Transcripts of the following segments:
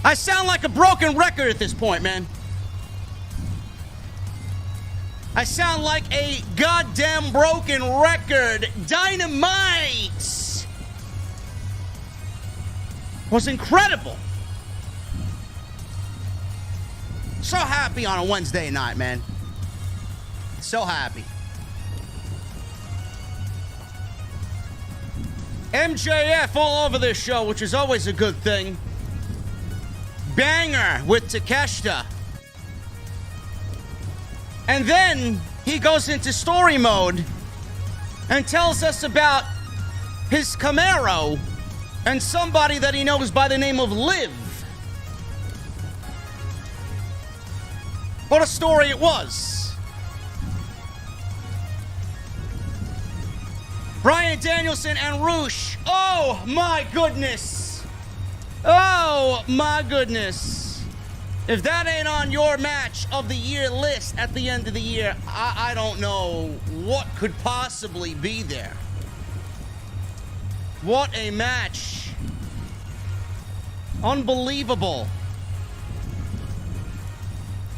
I sound like a broken record at this point, man. I sound like a goddamn broken record. Dynamite was incredible. So happy on a Wednesday night, man. So happy. MJF all over this show, which is always a good thing. Banger with Takeshita. And then he goes into story mode and tells us about his Camero and somebody that he knows by the name of Liv. What a story it was. Bryan Danielson and Roosh. Oh my goodness. Oh my goodness. If that ain't on your match of the year list at the end of the year, I don't know what could possibly be there. What a match. Unbelievable.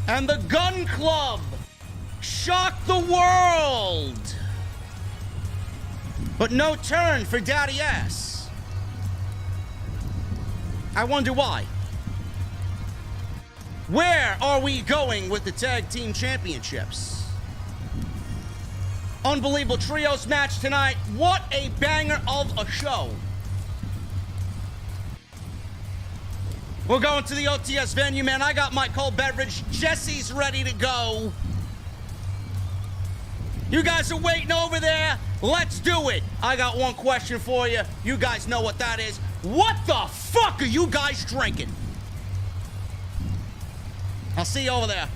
And the Gunn Club shocked the world. But no turn for Daddy Ass. I wonder why. Where are we going with the Tag Team Championships? Unbelievable trios match tonight. What a banger of a show. We're going to the OTS venue, man. I got my cold beverage. Jesse's ready to go. You guys are waiting over there. Let's do it. I got one question for you. You guys know what that is. What the fuck are you guys drinking? I'll see you over there.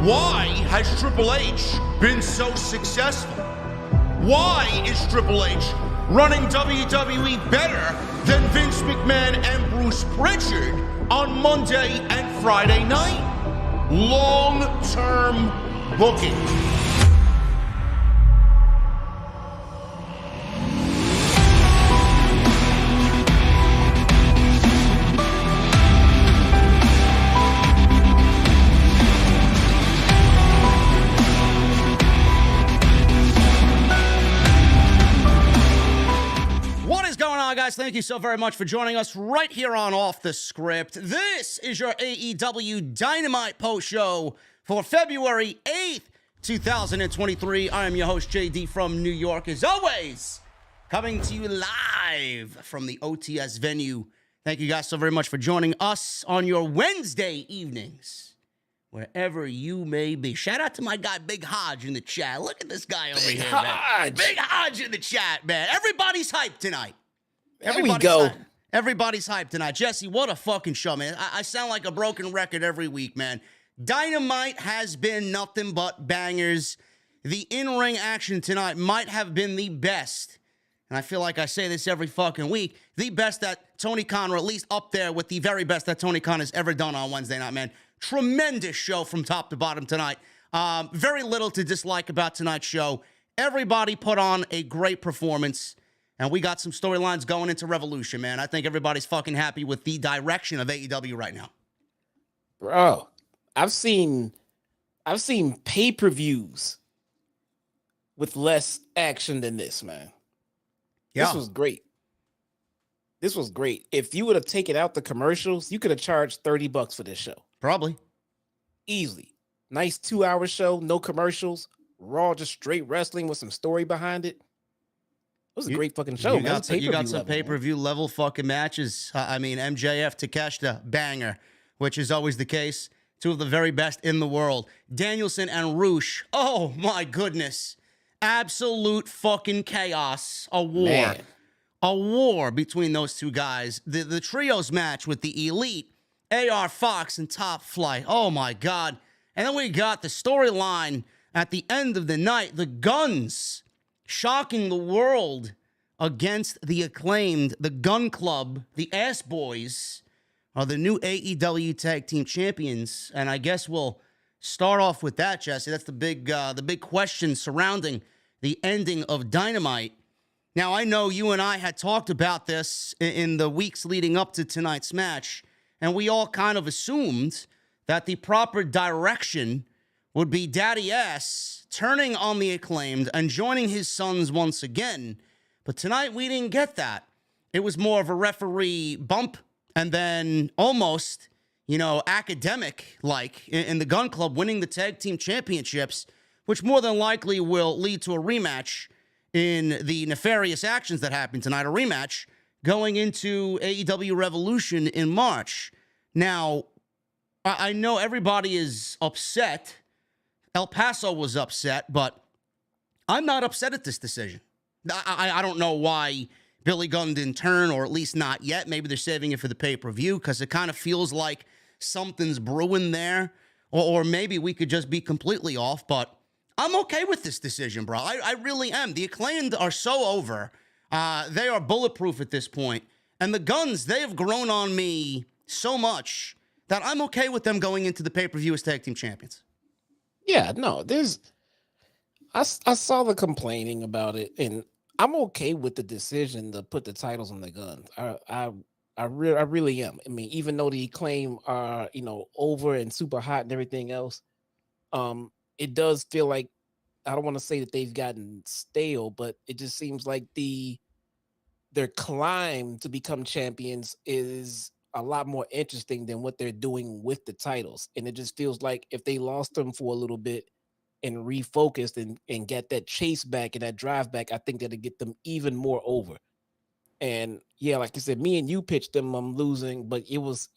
Why has Triple H been so successful? Why is Triple H running WWE better than Vince McMahon and Bruce Pritchard on Monday and Friday night? Long-term booking. Guys, thank you so very much for joining us right here on Off the Script. This is your AEW Dynamite post show for February 8th, 2023. I am your host, JD from New York, as always, coming to you live from the OTS venue. Thank you guys so very much for joining us on your Wednesday evenings, wherever you may be. Shout out to my guy, Big Hodge, in the chat. Look at this guy over here, man. Big Hodge in the chat, man. Everybody's hyped tonight. There we go. Everybody's hyped tonight. Jesse, what a fucking show, man. I sound like a broken record every week, man. Dynamite has been nothing but bangers. The in-ring action tonight might have been the best, and I feel like I say this every fucking week, the best that Tony Khan, or at least up there with the very best that Tony Khan has ever done on Wednesday night, man. Tremendous show from top to bottom tonight. Very little to dislike about tonight's show. Everybody put on a great performance, and we got some storylines going into Revolution, man. I think everybody's fucking happy with the direction of AEW right now. Bro, I've seen pay-per-views with less action than this, man. Yeah. This was great. This was great. If you would have taken out the commercials, you could have charged $30 for this show. Probably. Easily. Nice 2-hour show, no commercials, raw, just straight wrestling with some story behind it. It was a great fucking show. You got some pay-per-view level fucking matches. I mean, MJF, Takeshita, banger, which is always the case. Two of the very best in the world. Danielson and Roosh. Oh, my goodness. Absolute fucking chaos. A war. Man. A war between those two guys. The trios match with the Elite, AR Fox, and Top Flight. Oh, my God. And then we got the storyline at the end of the night. The Guns shocking the world against the Acclaimed. The Gunn Club, the Ass Boys, are the new AEW Tag Team Champions. And I guess we'll start off with that, Jesse. That's the big question surrounding the ending of Dynamite. Now, I know you and I had talked about this in the weeks leading up to tonight's match, and we all kind of assumed that the proper direction would be Daddy S turning on the Acclaimed and joining his sons once again. But tonight, we didn't get that. It was more of a referee bump, and then almost, academic-like in the Gunn Club winning the Tag Team Championships, which more than likely will lead to a rematch in the nefarious actions that happened tonight, a rematch going into AEW Revolution in March. Now, I know everybody is upset. El Paso was upset, but I'm not upset at this decision. I don't know why Billy Gunn didn't turn, or at least not yet. Maybe they're saving it for the pay-per-view because it kind of feels like something's brewing there, or maybe we could just be completely off, but I'm okay with this decision, bro. I really am. The Acclaimed are so over. They are bulletproof at this point. And the Guns, they have grown on me so much that I'm okay with them going into the pay-per-view as tag team champions. Yeah, no, I saw the complaining about it, and I'm okay with the decision to put the titles on the Guns. I really am. I mean, even though the Acclaim are, over and super hot and everything else, it does feel like, I don't want to say that they've gotten stale, but it just seems like their climb to become champions is a lot more interesting than what they're doing with the titles. And it just feels like if they lost them for a little bit and refocused and get that chase back and that drive back, I think that'll get them even more over. And yeah, like I said, me and you pitched them, I'm losing, but it was,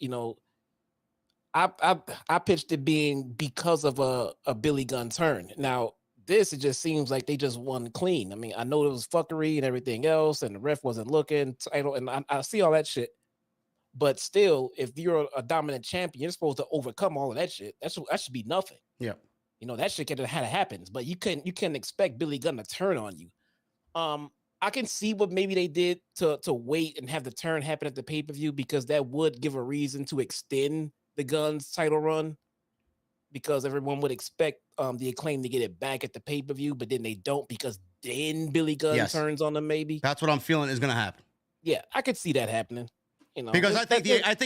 I pitched it being because of a Billy Gunn turn. Now, it just seems like they just won clean. I mean, I know there was fuckery and everything else, and the ref wasn't looking, and I see all that shit. But still, if you're a dominant champion, you're supposed to overcome all of that shit. That should be nothing. Yeah. That shit could have had happens, but you can't expect Billy Gunn to turn on you. I can see what maybe they did to wait and have the turn happen at the pay-per-view, because that would give a reason to extend the Guns title run, because everyone would expect the Acclaim to get it back at the pay-per-view, but then they don't, because then Billy Gunn turns on them maybe. That's what I'm feeling is going to happen. Yeah, I could see that happening. Because I think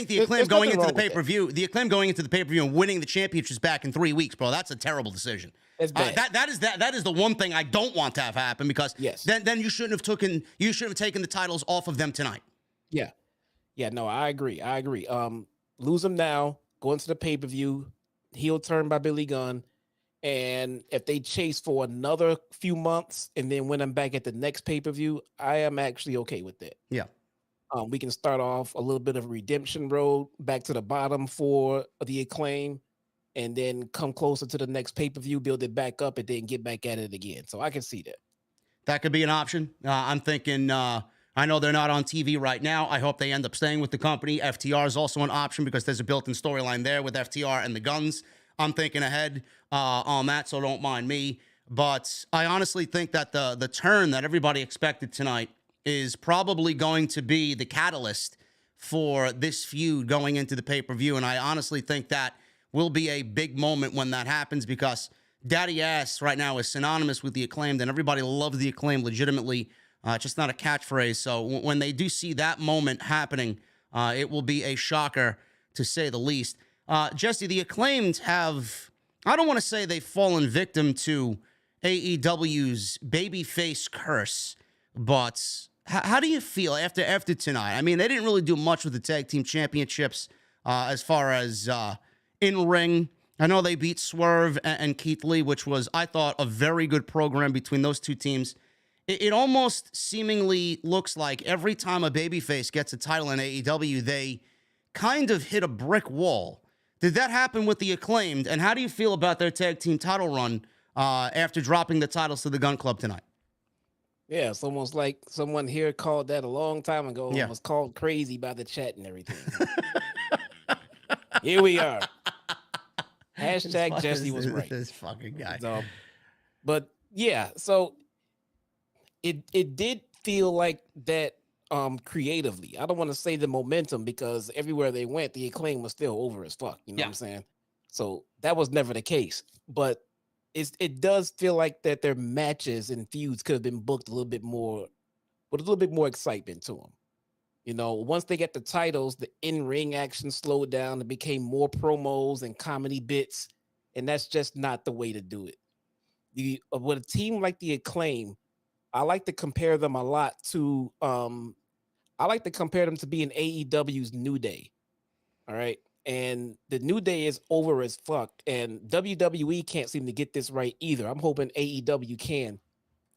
the Acclaim going into the pay-per-view, and winning the championships back in 3 weeks, bro, that's a terrible decision. That's bad. That is the one thing I don't want to have happen, because then you shouldn't have taken the titles off of them tonight. Yeah. Yeah, no, I agree. Lose them now, go into the pay-per-view, heel turn by Billy Gunn, and if they chase for another few months and then win them back at the next pay-per-view, I am actually okay with that. Yeah. We can start off a little bit of redemption road back to the bottom for the Acclaim, and then come closer to the next pay-per-view, build it back up, and then get back at it again. So I can see that. That could be an option. I'm thinking, I know they're not on TV right now. I hope they end up staying with the company. FTR is also an option because there's a built-in storyline there with FTR and the Guns. I'm thinking ahead on that, so don't mind me. But I honestly think that the turn that everybody expected tonight is probably going to be the catalyst for this feud going into the pay-per-view. And I honestly think that will be a big moment when that happens, because Daddy Ass right now is synonymous with the Acclaimed, and everybody loves the Acclaimed legitimately. Just not a catchphrase. So when they do see that moment happening, it will be a shocker, to say the least. Jesse, the Acclaimed have, I don't want to say they've fallen victim to AEW's babyface curse, but how do you feel after tonight? I mean, they didn't really do much with the Tag Team Championships as far as in-ring. I know they beat Swerve and Keith Lee, which was, I thought, a very good program between those two teams. It almost seemingly looks like every time a babyface gets a title in AEW, they kind of hit a brick wall. Did that happen with the Acclaimed? And how do you feel about their tag team title run after dropping the titles to the Gun Club tonight? Yeah, it's almost like someone here called that a long time ago. Yeah. And was called crazy by the chat and everything. Here we are. Hashtag Jesse was right. This fucking guy. So, but yeah, so it did feel like that creatively. I don't want to say the momentum, because everywhere they went, the Acclaim was still over as fuck. You know what I'm saying? So that was never the case. But it does feel like that their matches and feuds could have been booked a little bit more, with a little bit more excitement to them. You know, once they get the titles, the in-ring action slowed down. It became more promos and comedy bits, and that's just not the way to do it. With a team like the Acclaim, I like to compare them a lot to I like to compare them to being AEW's New Day. All right. And the New Day is over as fuck. And WWE can't seem to get this right either. I'm hoping AEW can.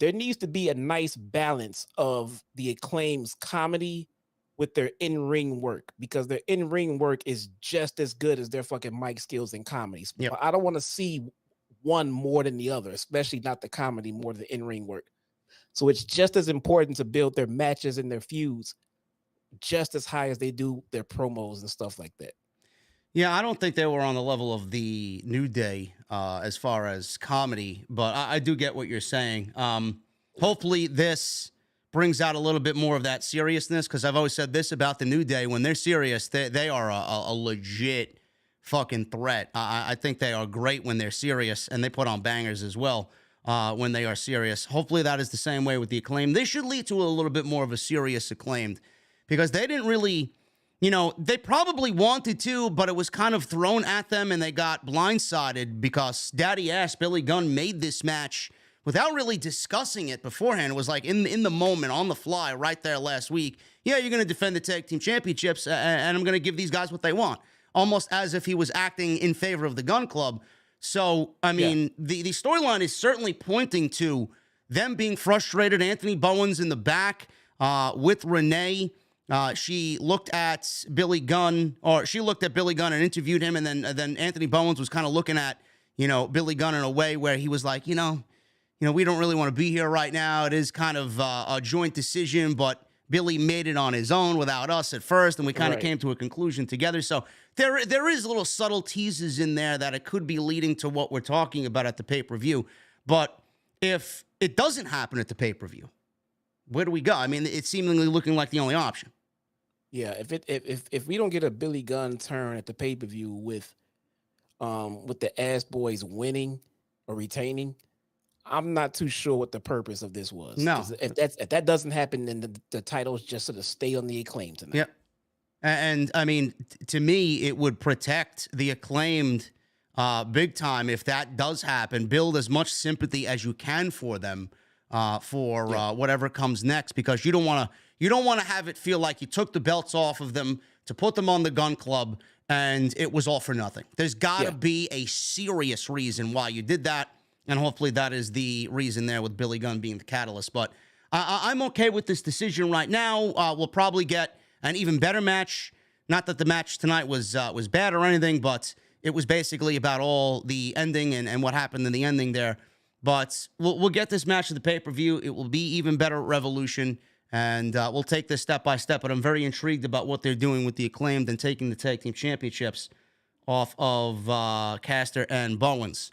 There needs to be a nice balance of the Acclaim's comedy with their in-ring work, because their in-ring work is just as good as their fucking mic skills and comedies. Yep. I don't want to see one more than the other, especially not the comedy more than the in-ring work. So it's just as important to build their matches and their feuds just as high as they do their promos and stuff like that. Yeah, I don't think they were on the level of the New Day as far as comedy, but I do get what you're saying. Hopefully this brings out a little bit more of that seriousness, because I've always said this about the New Day. When they're serious, they are a legit fucking threat. I think they are great when they're serious, and they put on bangers as well when they are serious. Hopefully that is the same way with the Acclaim. They should lead to a little bit more of a serious Acclaimed, because they didn't really, you know, they probably wanted to, but it was kind of thrown at them, and they got blindsided because Daddy Ass Billy Gunn made this match without really discussing it beforehand. It was like in the moment, on the fly, right there last week. Yeah, you're going to defend the Tag Team Championships, and I'm going to give these guys what they want. Almost as if he was acting in favor of the Gun Club. So, I mean, the storyline is certainly pointing to them being frustrated. Anthony Bowen's in the back with Renee. She looked at Billy Gunn, and interviewed him, and then Anthony Bowens was kind of looking at, you know, Billy Gunn in a way where he was like, you know, we don't really want to be here right now. It is kind of a joint decision, but Billy made it on his own without us at first, and we kind of came to a conclusion together. So there is little subtle teases in there that it could be leading to what we're talking about at the pay-per-view. But if it doesn't happen at the pay-per-view, where do we go? I mean, it's seemingly looking like the only option. Yeah, if we don't get a Billy Gunn turn at the pay-per-view with the Ass Boys winning or retaining, I'm not too sure what the purpose of this was. No. If that doesn't happen, then the titles just sort of stay on the Acclaim tonight. Yep. And I mean, to me, it would protect the Acclaimed big time if that does happen. Build as much sympathy as you can for them for whatever comes next, because you don't want to have it feel like you took the belts off of them to put them on the Gun Club and it was all for nothing. There's got to be a serious reason why you did that. And hopefully that is the reason there, with Billy Gunn being the catalyst. But I'm okay with this decision right now. We'll probably get an even better match. Not that the match tonight was bad or anything, but it was basically about all the ending and what happened in the ending there. But we'll get this match to the pay-per-view. It will be even better at Revolution. And we'll take this step by step. But I'm very intrigued about what they're doing with the Acclaimed and taking the Tag Team Championships off of Caster and Bowens.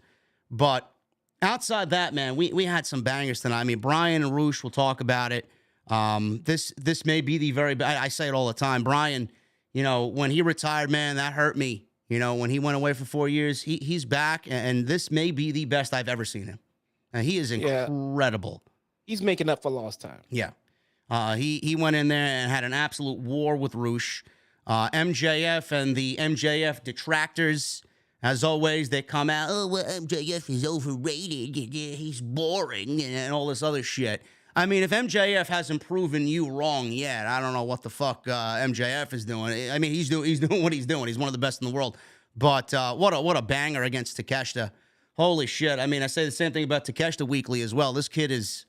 But outside that, man, we had some bangers tonight. I mean, Bryan and Roosh will talk about it. This may be the very best. I say it all the time. Bryan, you know, when he retired, man, that hurt me. You know, when he went away for 4 years, he's back, and this may be the best I've ever seen him. And he is incredible. He's making up for lost time. Yeah. He went in there and had an absolute war with Roosh. MJF and the MJF detractors, as always, they come out, oh, well, MJF is overrated, he's boring, and all this other shit. I mean, if MJF hasn't proven you wrong yet, I don't know what the fuck MJF is doing. I mean, he's doing what he's doing. He's one of the best in the world. But what a banger against Takeshita. Holy shit. I mean, I say the same thing about Takeshita Weekly as well. This kid is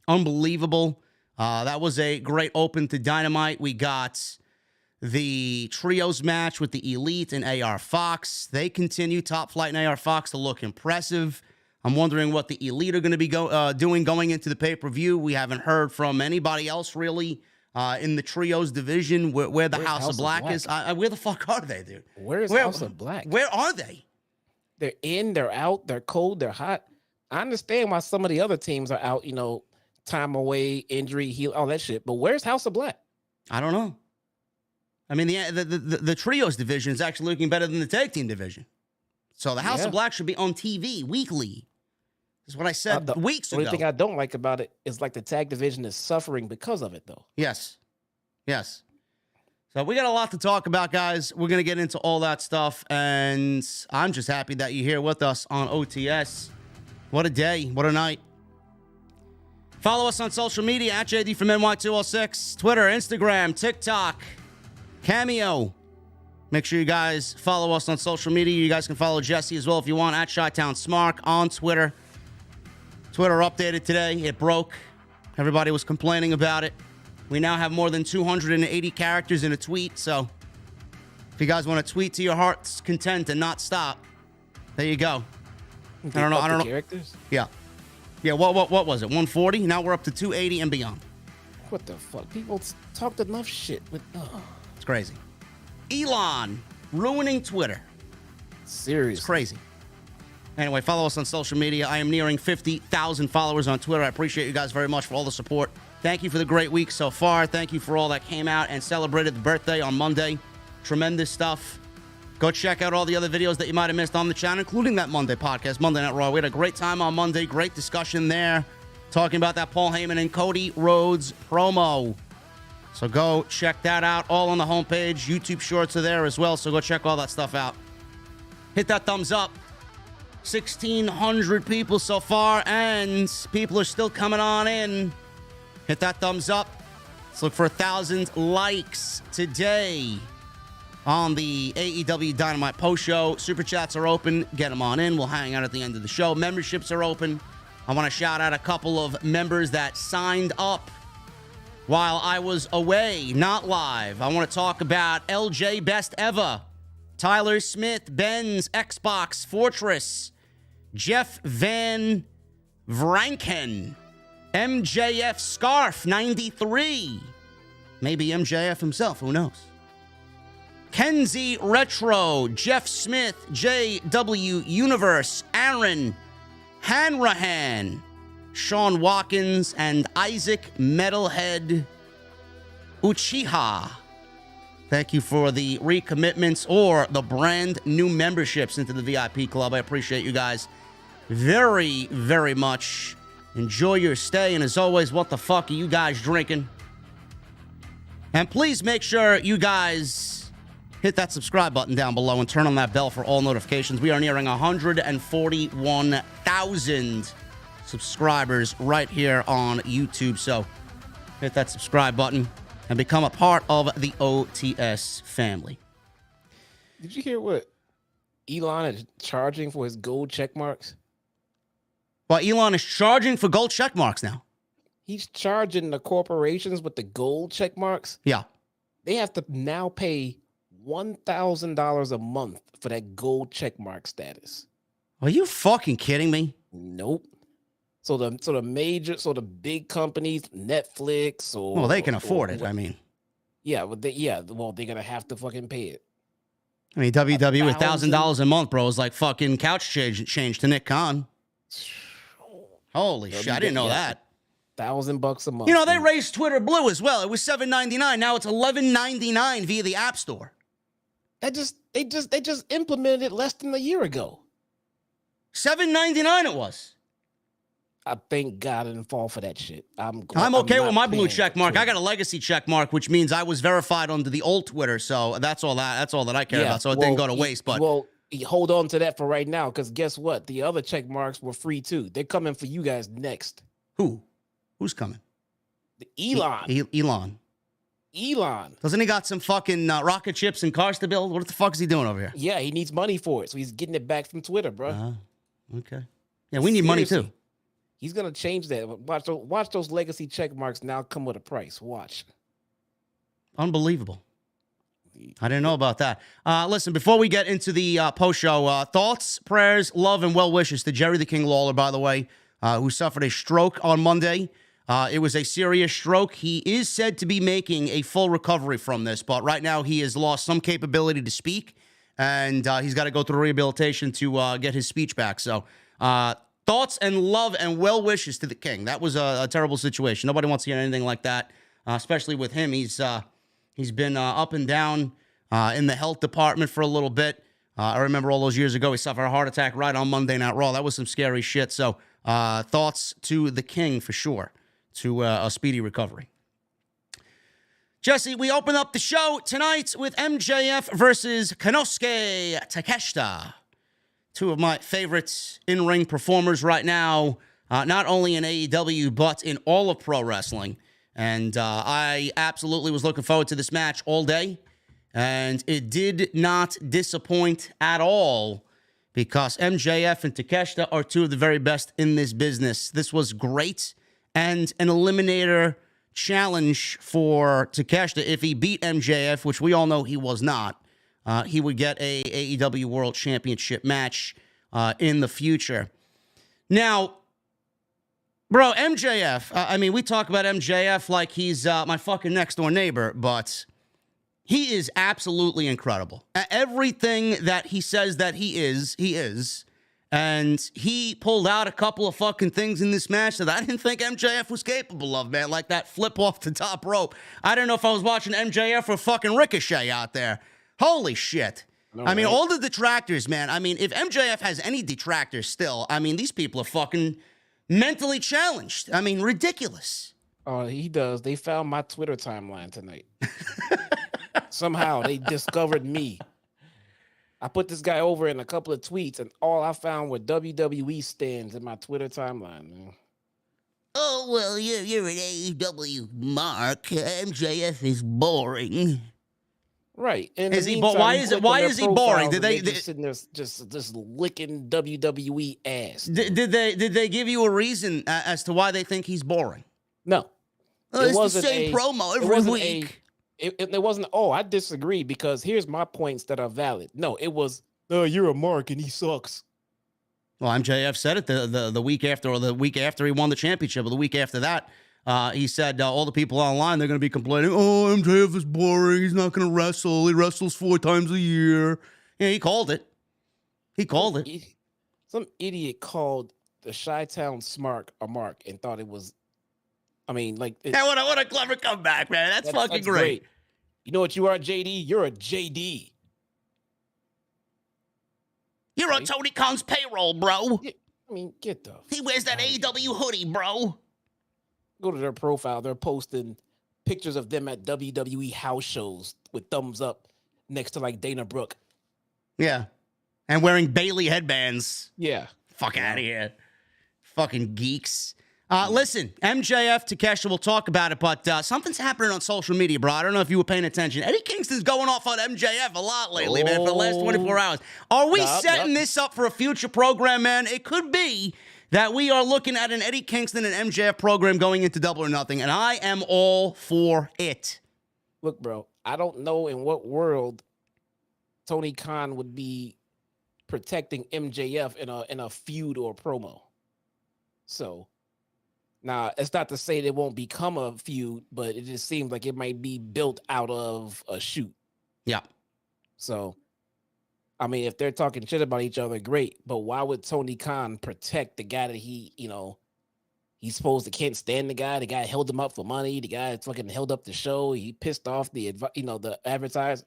unbelievable. That was a great open to Dynamite. We got the trios match with the Elite and AR Fox. They continue, Top Flight and AR Fox, to look impressive. I'm wondering what the Elite are going to be doing going into the pay-per-view. We haven't heard from anybody else really in the trios division where the House of Black is. Where the fuck are they, dude? Where's House of Black? Where are they? They're in, they're out, they're cold, they're hot. I understand why some of the other teams are out, you know, time away, injury, heal, all that shit. But where's House of Black? I don't know. I mean, the trios division is actually looking better than the tag team division. So the House of Black should be on TV weekly. That's what I said weeks ago. The only thing I don't like about it is like the tag division is suffering because of it, though. Yes. Yes. So we got a lot to talk about, guys. We're going to get into all that stuff. And I'm just happy that you're here with us on OTS. What a day. What a night. Follow us on social media at JDfromNY206. Twitter, Instagram, TikTok, Cameo. Make sure you guys follow us on social media. You guys can follow Jesse as well if you want, at Chi-Town Smark on Twitter. Twitter updated today. It broke. Everybody was complaining about it. We now have more than 280 characters in a tweet, so if you guys want to tweet to your heart's content and not stop, there you go. I don't know. Characters? Yeah. Yeah, what was it? 140? Now we're up to 280 and beyond. What the fuck? People talked enough shit with It's crazy. Elon ruining Twitter. Seriously. It's crazy. Anyway, follow us on social media. I am nearing 50,000 followers on Twitter. I appreciate you guys very much for all the support. Thank you for the great week so far. Thank you for all that came out and celebrated the birthday on Monday. Tremendous stuff. Go check out all the other videos that you might have missed on the channel, including that Monday podcast, Monday Night Raw. We had a great time on Monday. Great discussion there. Talking about that Paul Heyman and Cody Rhodes promo. So go check that out. All on the homepage. YouTube shorts are there as well. So go check all that stuff out. Hit that thumbs up. 1,600 people so far, and people are still coming on in. Hit that thumbs up. Let's look for 1,000 likes today on the AEW Dynamite post show. Super chats are open. Get them on in. We'll hang out at the end of the show. Memberships are open. I want to shout out a couple of members that signed up while I was away, not live. I want to talk about LJ Best Ever, Tyler Smith, Ben's Xbox Fortress, Jeff Van Vranken, MJF Scarf 93, maybe MJF himself, who knows? Kenzie Retro, Jeff Smith, JW Universe, Aaron Hanrahan, Sean Watkins, and Isaac Metalhead Uchiha. Thank you for the recommitments or the brand new memberships into the VIP club. I appreciate you guys very, very much. Enjoy your stay. And as always, what the fuck are you guys drinking? And please make sure you guys hit that subscribe button down below and turn on that bell for all notifications. We are nearing 141,000 subscribers right here on YouTube. So hit that subscribe button and become a part of the OTS family. Did you hear what Elon is charging for his gold check marks? Well, Elon is charging for gold check marks now. He's charging the corporations with the gold check marks. Yeah. They have to now pay $1,000 a month for that gold check mark status. Are you fucking kidding me? Nope. So the big companies, Netflix, or well, they can afford it. I mean, yeah, they're gonna have to fucking pay it. I mean, WWE $1,000 a month, bro, is like fucking couch change to Nick Khan. Holy shit! I didn't know that. $1,000 a month. You know, they raised Twitter blue as well. It was $7.99. Now it's $11.99 via the App Store. They just implemented it less than a year ago. $7.99 it was. I thank God I didn't fall for that shit. I'm okay with my blue check mark. I got a legacy check mark, which means I was verified under the old Twitter. So that's all that I care about. So it didn't go to waste. But hold on to that for right now, because guess what? The other check marks were free too. They're coming for you guys next. Who's coming? Elon. Elon. Doesn't he got some fucking rocket ships and cars to build? What the fuck is he doing over here? Yeah, he needs money for it, so he's getting it back from Twitter, bro. Okay. Yeah, we need money too. He's gonna change that. Watch those legacy check marks now come with a price. Watch. Unbelievable. I didn't know about that. Listen, before we get into the post-show, thoughts, prayers, love, and well wishes to Jerry the King Lawler, by the way, who suffered a stroke on Monday. It was a serious stroke. He is said to be making a full recovery from this, but right now he has lost some capability to speak, and he's got to go through rehabilitation to get his speech back. So, thoughts and love and well wishes to the King. That was a terrible situation. Nobody wants to hear anything like that, especially with him. He's been up and down in the health department for a little bit. I remember all those years ago, he suffered a heart attack right on Monday Night Raw. That was some scary shit. So thoughts to the King for sure, to a speedy recovery. Jesse, we open up the show tonight with MJF versus Konosuke Takeshita. Two of my favorites in-ring performers right now, not only in AEW, but in all of pro wrestling. And I absolutely was looking forward to this match all day. And it did not disappoint at all, because MJF and Takeshita are two of the very best in this business. This was great, and an Eliminator challenge for Takeshita. If he beat MJF, which we all know he was not, he would get a AEW World Championship match in the future. Now, bro, MJF, I mean, we talk about MJF like he's my fucking next door neighbor, but he is absolutely incredible. Everything that he says that he is. And he pulled out a couple of fucking things in this match that I didn't think MJF was capable of, man. Like that flip off the top rope. I don't know if I was watching MJF or fucking Ricochet out there. Holy shit. No, I mean, all the detractors, man. I mean, if MJF has any detractors still, I mean, these people are fucking mentally challenged. I mean, ridiculous. Oh, he does. They found my Twitter timeline tonight. Somehow they discovered me. I put this guy over in a couple of tweets, and all I found were WWE stands in my Twitter timeline, man. Oh, well, you're an AEW mark. MJF is boring. Right. And is he? Why is he boring? Did they sitting there just licking WWE ass? Did they give you a reason as to why they think he's boring? No. It wasn't the same promo every week. It wasn't, I disagree, because here's my points that are valid. No, it was, you're a mark and he sucks. Well, MJF said it the week after, or the week after he won the championship, or the week after that. He said all the people online, they're going to be complaining, oh, MJF is boring. He's not going to wrestle. He wrestles 4 times a year. Yeah, he called it. Some idiot called the Chi-Town Smart a mark and thought it was, I mean, like... what a clever comeback, man. That's fucking great. You know what you are, JD? You're a JD. You're on Tony Khan's payroll, bro. I mean, get the... He wears that AEW hoodie, bro. Go to their profile. They're posting pictures of them at WWE house shows with thumbs up next to, like, Dana Brooke. Yeah. And wearing Bailey headbands. Yeah. Fuck out of here. Fucking geeks. Listen, MJF, Takeshita, we'll talk about it, but something's happening on social media, bro. I don't know if you were paying attention. Eddie Kingston's going off on MJF a lot lately, man, for the last 24 hours. Are we setting this up for a future program, man? It could be that we are looking at an Eddie Kingston and MJF program going into Double or Nothing, and I am all for it. Look, bro, I don't know in what world Tony Khan would be protecting MJF in a feud or a promo. So... Now, it's not to say they won't become a feud, but it just seems like it might be built out of a shoot. Yeah. So, I mean, if they're talking shit about each other, great. But why would Tony Khan protect the guy that he's supposed to can't stand the guy? The guy held him up for money. The guy fucking held up the show. He pissed off the advertiser.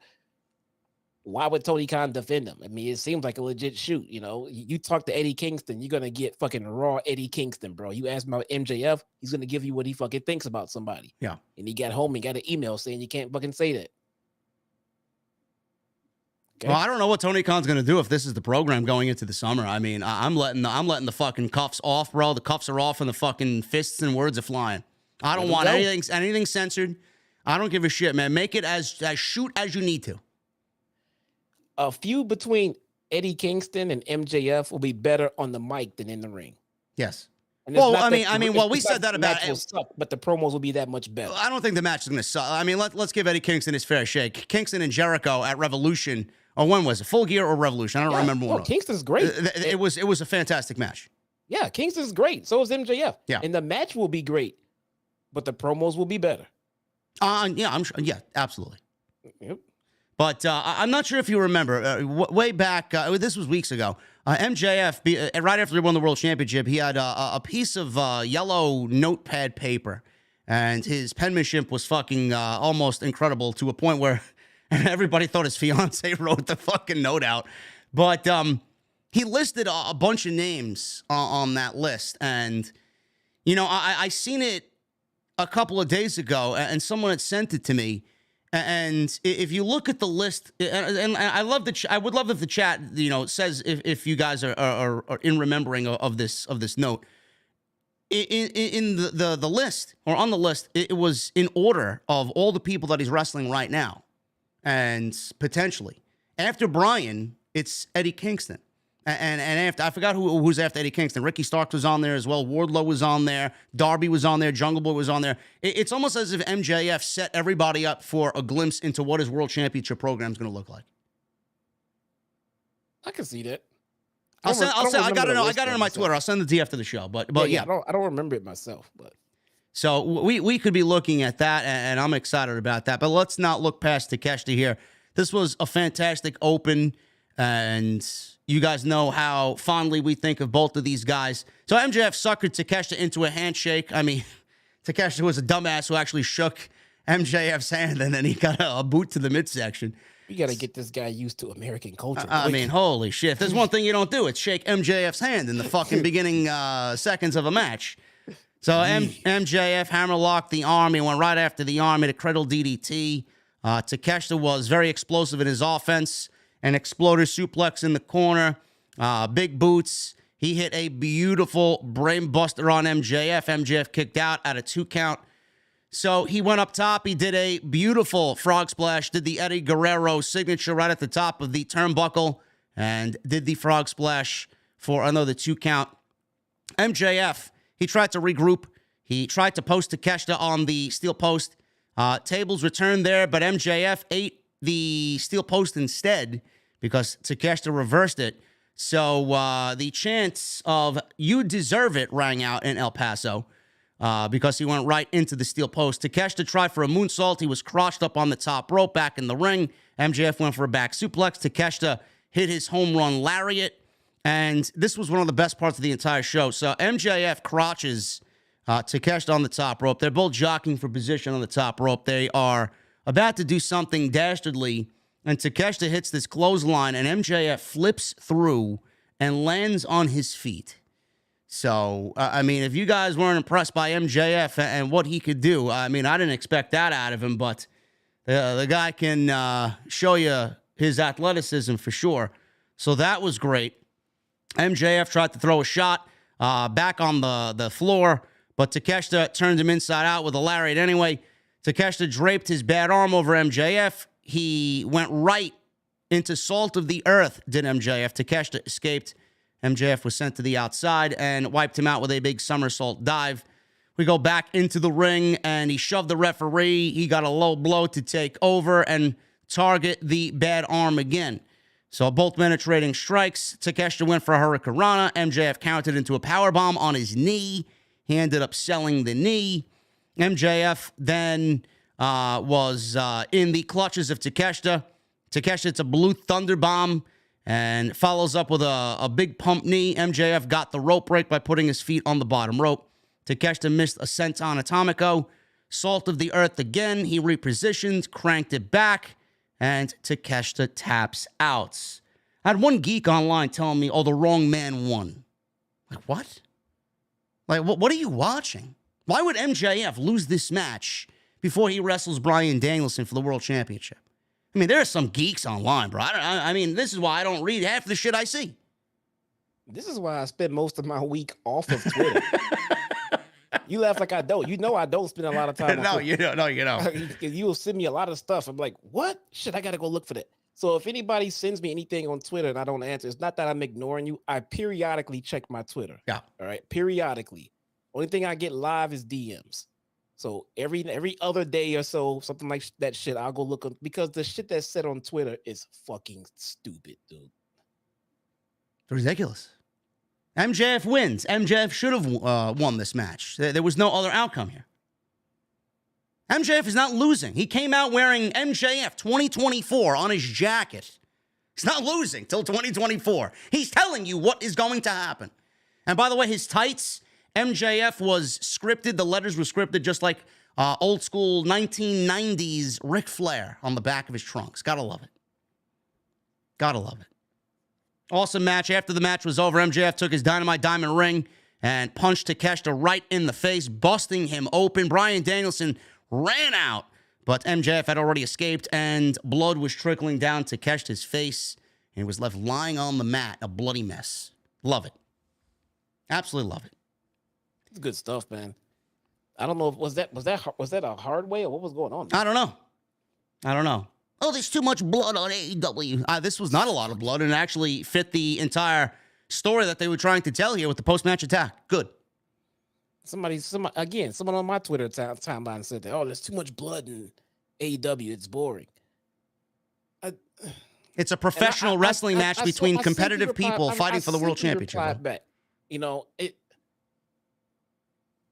Why would Tony Khan defend him? I mean, it seems like a legit shoot. You talk to Eddie Kingston, you're gonna get fucking raw Eddie Kingston, bro. You ask him about MJF, he's gonna give you what he fucking thinks about somebody. Yeah. And he got home and got an email saying you can't fucking say that. Okay. Well, I don't know what Tony Khan's going to do if this is the program going into the summer. I mean, I'm letting the fucking cuffs off, bro. The cuffs are off and the fucking fists and words are flying. I don't want anything censored. I don't give a shit, man. Make it as shoot as you need to. A feud between Eddie Kingston and MJF will be better on the mic than in the ring. Yes. Well, we said that about it. Suck, but the promos will be that much better. I don't think the match is going to suck. I mean, let's give Eddie Kingston his fair shake. Kingston and Jericho at Revolution. Or when was it? Full Gear or Revolution? I don't remember when. Kingston's great. It was a fantastic match. Yeah, Kingston's great. So is MJF. Yeah. And the match will be great, but the promos will be better. Yeah, I'm sure. Yeah, absolutely. Yep. But I'm not sure if you remember, way back, this was weeks ago, MJF, right after he won the World Championship, he had a piece of yellow notepad paper, and his penmanship was fucking almost incredible to a point where everybody thought his fiance wrote the fucking note out. But he listed a bunch of names on that list, and, I seen it a couple of days ago, and someone had sent it to me. And if you look at the list, and I would love if the chat, says if you guys are in remembering of this note. In the list, or on the list, it was in order of all the people that he's wrestling right now, and potentially after Bryan, it's Eddie Kingston. And after, I forgot who's after Eddie Kingston. Ricky Starks was on there as well. Wardlow was on there. Darby was on there. Jungle Boy was on there. It's almost as if MJF set everybody up for a glimpse into what his World Championship program is going to look like. I can see that. I got it on my Twitter. I'll send the D after the show. But yeah. I don't remember it myself. But so we could be looking at that, and I'm excited about that. But let's not look past Takeshita here. This was a fantastic open, and you guys know how fondly we think of both of these guys. So MJF suckered Takeshita into a handshake. I mean, Takeshita was a dumbass who actually shook MJF's hand, and then he got a boot to the midsection. You got to get this guy used to American culture. I mean, holy shit. If there's one thing you don't do, it's shake MJF's hand in the fucking beginning seconds of a match. So MJF hammerlocked the arm. He went right after the arm, hit a cradle DDT. Takeshita was very explosive in his offense. An exploder suplex in the corner. Big boots. He hit a beautiful brain buster on MJF. MJF kicked out at a 2 count. So he went up top. He did a beautiful frog splash. Did the Eddie Guerrero signature right at the top of the turnbuckle. And did the frog splash for another 2 count. MJF, he tried to regroup. He tried to post Takeshita on the steel post. Tables returned there, but MJF ate the steel post instead because Takeshita reversed it. So the chants of "You deserve it" rang out in El Paso because he went right into the steel post. Takeshita tried for a moonsault. He was crotched up on the top rope back in the ring. MJF went for a back suplex. Takeshita hit his home run lariat. And this was one of the best parts of the entire show. So MJF crotches Takeshita on the top rope. They're both jockeying for position on the top rope. They are about to do something dastardly, and Takeshita hits this clothesline, and MJF flips through and lands on his feet. So, I mean, if you guys weren't impressed by MJF and what he could do, I mean, I didn't expect that out of him, but the guy can show you his athleticism for sure. So that was great. MJF tried to throw a shot back on the floor, but Takeshita turned him inside out with a lariat anyway. Takeshita draped his bad arm over MJF. He went right into salt of the earth, did MJF. Takeshita escaped. MJF was sent to the outside and wiped him out with a big somersault dive. We go back into the ring, and he shoved the referee. He got a low blow to take over and target the bad arm again. So both men are trading strikes. Takeshita went for a hurricanrana. MJF countered into a powerbomb on his knee. He ended up selling the knee. MJF then was in the clutches of Takeshita. Takeshita, it's a blue thunder bomb. and follows up with a big pump knee. MJF got the rope break by putting his feet on the bottom rope. Takeshita missed a senton atomico. Salt of the earth again. He repositioned, cranked it back, and Takeshita taps out. I had one geek online telling me, oh, the wrong man won. Like, what? Like, what are you watching? Why would MJF lose this match before he wrestles Bryan Danielson for the World Championship? I mean, there are some geeks online, bro. I mean, this is why I don't read half the shit I see. This is why I spend most of my week off of Twitter. You laugh like I don't. You know I don't spend a lot of time on Twitter. You don't. No, you don't. You will send me a lot of stuff. I'm like, what? Shit, I got to go look for that. So if anybody sends me anything on Twitter and I don't answer, it's not that I'm ignoring you. I periodically check my Twitter. Yeah. All right. Periodically. Only thing I get live is DMs. So every other day or so, something like that shit, I'll go look up because the shit that's said on Twitter is fucking stupid, dude. It's ridiculous. MJF wins. MJF should have won this match. There was no other outcome here. MJF is not losing. He came out wearing MJF 2024 on his jacket. He's not losing till 2024. He's telling you what is going to happen. And by the way, his tights, MJF was scripted. The letters were scripted just like old school 1990s Ric Flair on the back of his trunks. Gotta love it. Gotta love it. Awesome match. After the match was over, MJF took his Dynamite Diamond ring and punched Takeshita right in the face, busting him open. Bryan Danielson ran out, but MJF had already escaped, and blood was trickling down Takeshita's face, and he was left lying on the mat, a bloody mess. Love it. Absolutely love it. It's good stuff, man. I don't know if was that a hard way or what was going on? I don't know. Oh, there's too much blood on AEW. This was not a lot of blood, and it actually fit the entire story that they were trying to tell here with the post-match attack. Good. Someone on my Twitter timeline said that, oh, there's too much blood in AEW. It's boring. It's a professional wrestling match between competitive people fighting for the world championship. Back. You know, if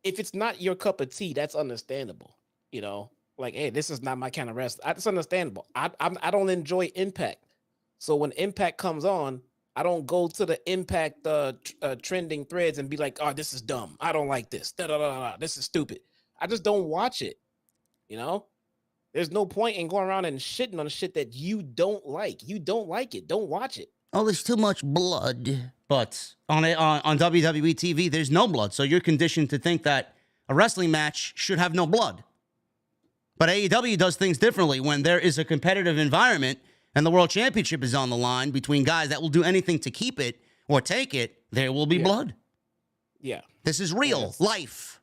it's not your cup of tea, that's understandable. You know, like, hey, this is not my kind of wrestling. It's understandable. I don't enjoy Impact, so when Impact comes on, I don't go to the Impact trending threads and be like, oh, this is dumb. I don't like this. This is stupid. I just don't watch it. You know, there's no point in going around and shitting on shit that you don't like. You don't like it. Don't watch it. Oh, there's too much blood. But on WWE TV, there's no blood. So you're conditioned to think that a wrestling match should have no blood. But AEW does things differently. When there is a competitive environment and the world championship is on the line between guys that will do anything to keep it or take it, there will be blood. Yeah. This is real life.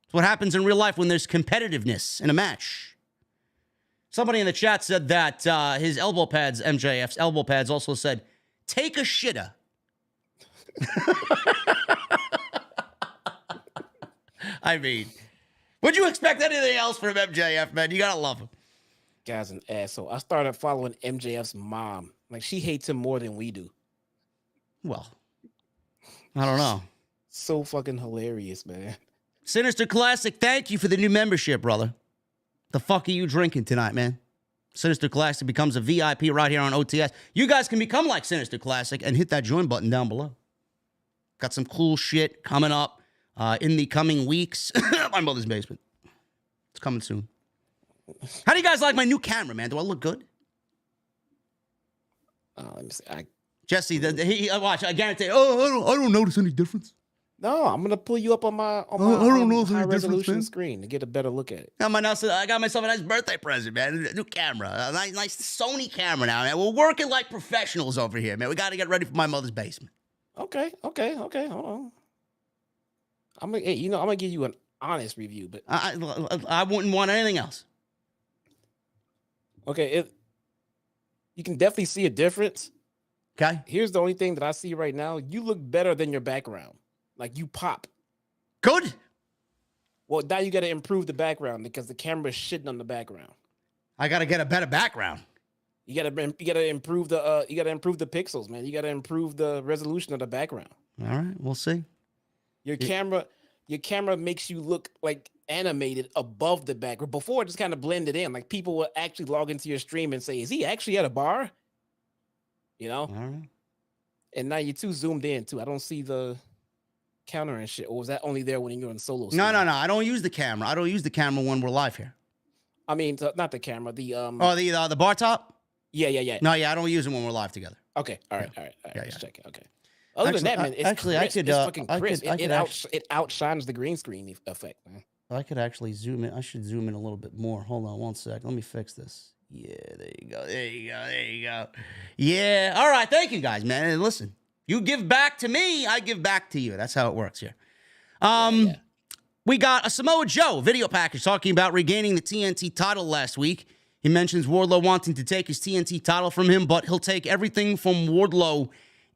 It's what happens in real life when there's competitiveness in a match. Somebody in the chat said that his elbow pads, MJF's elbow pads, also said, take a shitter. I mean, would you expect anything else from MJF, man? You gotta love him. Guy's an asshole. I started following MJF's mom. Like, she hates him more than we do. Well, I don't know. So fucking hilarious, man. Sinister Classic, thank you for the new membership, brother. The fuck are you drinking tonight, man? Sinister Classic becomes a VIP right here on OTS. You guys can become like Sinister Classic and hit that join button down below. Got some cool shit coming up in the coming weeks. My mother's basement. It's coming soon. How do you guys like my new camera, man? Do I look good? Let me see. Jesse, watch. I guarantee. Oh, I don't notice any difference. No, I'm gonna pull you up on my I don't know if high there's a resolution difference, screen to get a better look at it. I got myself a nice birthday present, man. A new camera, a nice Sony camera now, man. We're working like professionals over here, man. We got to get ready for my mother's basement. Okay. Hold on. I'm gonna give you an honest review, but I wouldn't want anything else. Okay, you can definitely see a difference. Okay. Here's the only thing that I see right now. You look better than your background. Like, you pop. Good. Well, now you got to improve the background because the camera's shitting on the background. I got to get a better background. You got to improve the pixels, man. You got to improve the resolution of the background. All right, we'll see. Your camera makes you look like animated above the background. Before, it just kind of blended in. Like, people will actually log into your stream and say, "Is he actually at a bar?" You know? I don't know. And now you're too zoomed in too. I don't see the counter and shit. Or was that only there when you're on solo? No. I don't use the camera. I don't use the camera when we're live here. I mean, not the camera. The the bar top. Yeah. No, I don't use it when we're live together. Okay, all right. Yeah. Just checking. Okay. Other than that, man, it's crisp. It's fucking crisp. It outshines the green screen effect, man. I could actually zoom in. I should zoom in a little bit more. Hold on one sec. Let me fix this. Yeah, there you go. Yeah, all right. Thank you guys, man. And listen, you give back to me, I give back to you. That's how it works here. We got a Samoa Joe video package talking about regaining the TNT title last week. He mentions Wardlow wanting to take his TNT title from him, but he'll take everything from Wardlow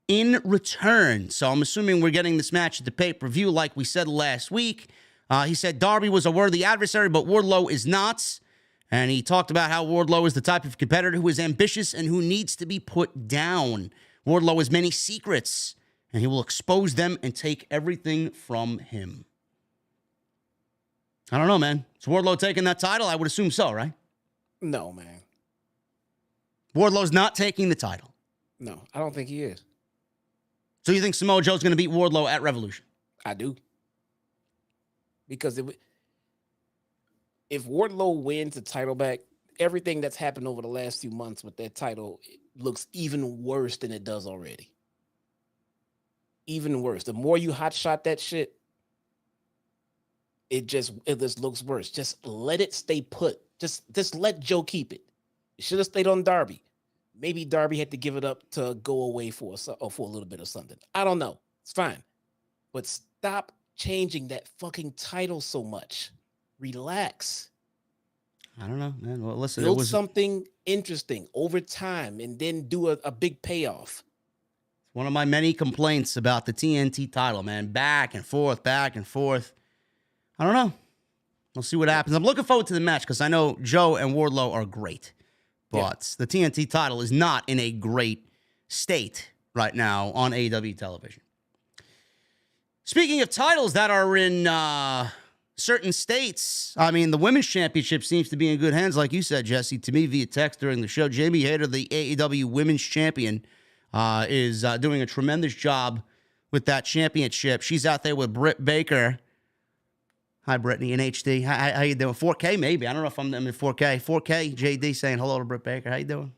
in return. So I'm assuming we're getting this match at the pay-per-view like we said last week. He said Darby was a worthy adversary, but Wardlow is not. And he talked about how Wardlow is the type of competitor who is ambitious and who needs to be put down. Wardlow has many secrets, and he will expose them and take everything from him. I don't know, man. Is Wardlow taking that title? I would assume so, right? No, man. Wardlow's not taking the title. No, I don't think he is. So you think Samoa Joe's going to beat Wardlow at Revolution? I do. Because if Wardlow wins the title back, everything that's happened over the last few months with that title looks even worse than it does already. Even worse. The more you hotshot that shit, it just looks worse. Just let it stay put. Just let Joe keep it. It should have stayed on Darby. Maybe Darby had to give it up to go away for a little bit or something. I don't know. It's fine. But stop changing that fucking title so much. Relax. I don't know, man. Well, listen, build something interesting over time and then do a big payoff. It's one of my many complaints about the TNT title, man. Back and forth. I don't know. We'll see what happens. I'm looking forward to the match because I know Joe and Wardlow are great. But the TNT title is not in a great state right now on AEW television. Speaking of titles that are in certain states, I mean, the Women's Championship seems to be in good hands, like you said, Jesse, to me via text during the show. Jamie Hayter, the AEW Women's Champion, is doing a tremendous job with that championship. She's out there with Britt Baker. Hi, Brittany in HD. How you doing? 4K, maybe. I don't know if I'm in 4K. 4K, JD saying hello to Britt Baker. How you doing?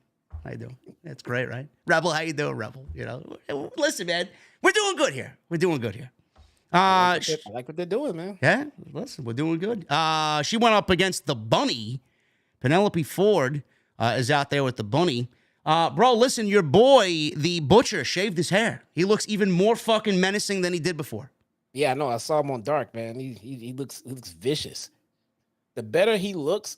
That's great, right? Rebel, how you doing, Rebel? You know, listen, man, we're doing good here. I like what they're doing, man. Yeah, listen, we're doing good. She went up against the Bunny. Penelope Ford is out there with the Bunny. Bro, listen, your boy, the Butcher, shaved his hair. He looks even more fucking menacing than he did before. Yeah, I know. I saw him on Dark, man. He looks vicious. The better he looks,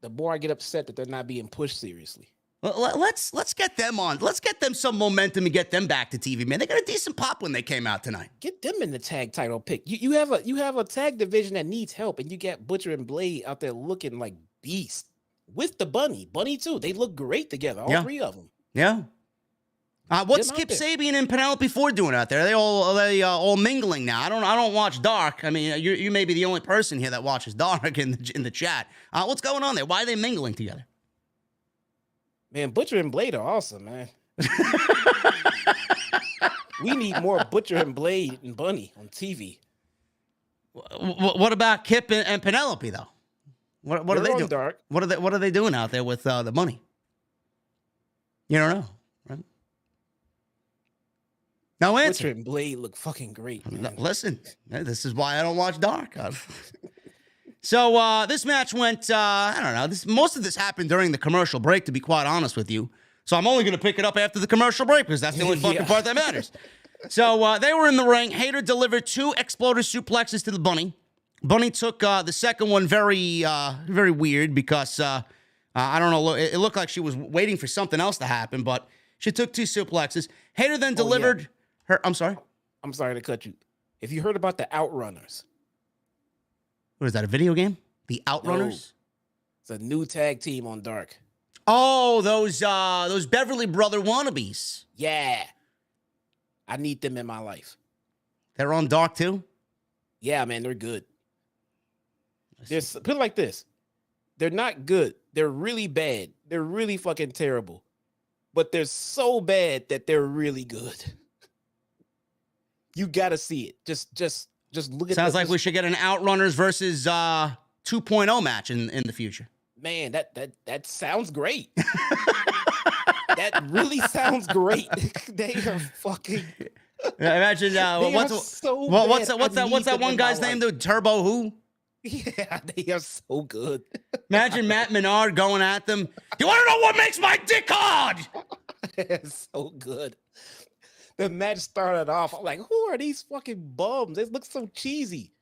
the more I get upset that they're not being pushed seriously. Well, let's get them on. Let's get them some momentum and get them back to TV, man. They got a decent pop when they came out tonight. Get them in the tag title pick. You have a tag division that needs help, and you got Butcher and Blade out there looking like beasts with the Bunny too. They look great together, all three of them. Yeah. What's Kip Sabian and Penelope Ford doing out there? Are they all mingling now? I don't watch Dark. I mean, you may be the only person here that watches Dark in the chat. What's going on there? Why are they mingling together? Man, Butcher and Blade are awesome, man. We need more Butcher and Blade and Bunny on TV. What about Kip and Penelope though? What are they doing? Dark. What are they doing out there with the Bunny? You don't know, right? No answer. Butcher and Blade look fucking great, man. Listen, this is why I don't watch Dark. So this match went, I don't know. Most of this happened during the commercial break, to be quite honest with you. So I'm only going to pick it up after the commercial break because that's the only fucking part that matters. So they were in the ring. Hayter delivered 2 exploder suplexes to the Bunny. Bunny took the second one very weird because, I don't know, it looked like she was waiting for something else to happen, but she took 2 suplexes. Hayter then delivered her, I'm sorry? I'm sorry to cut you. Have you heard about the Outrunners? What is that, a video game? The Outrunners? No, it's a new tag team on Dark. Oh, those Beverly Brother wannabes. Yeah. I need them in my life. They're on Dark too? Yeah, man, they're good. Put it like this. They're not good. They're really bad. They're really fucking terrible. but they're so bad that they're really good. You gotta see it. Just look at. Sounds like we should get an Outrunners versus 2.0 match in the future. Man, that sounds great. That really sounds great. They are fucking. Imagine what's that one guy's name? The Turbo who? Yeah, they are so good. Imagine Matt Menard going at them. You want to know what makes my dick hard? It's so good. The match started off. I'm like, who are these fucking bums? It looks so cheesy.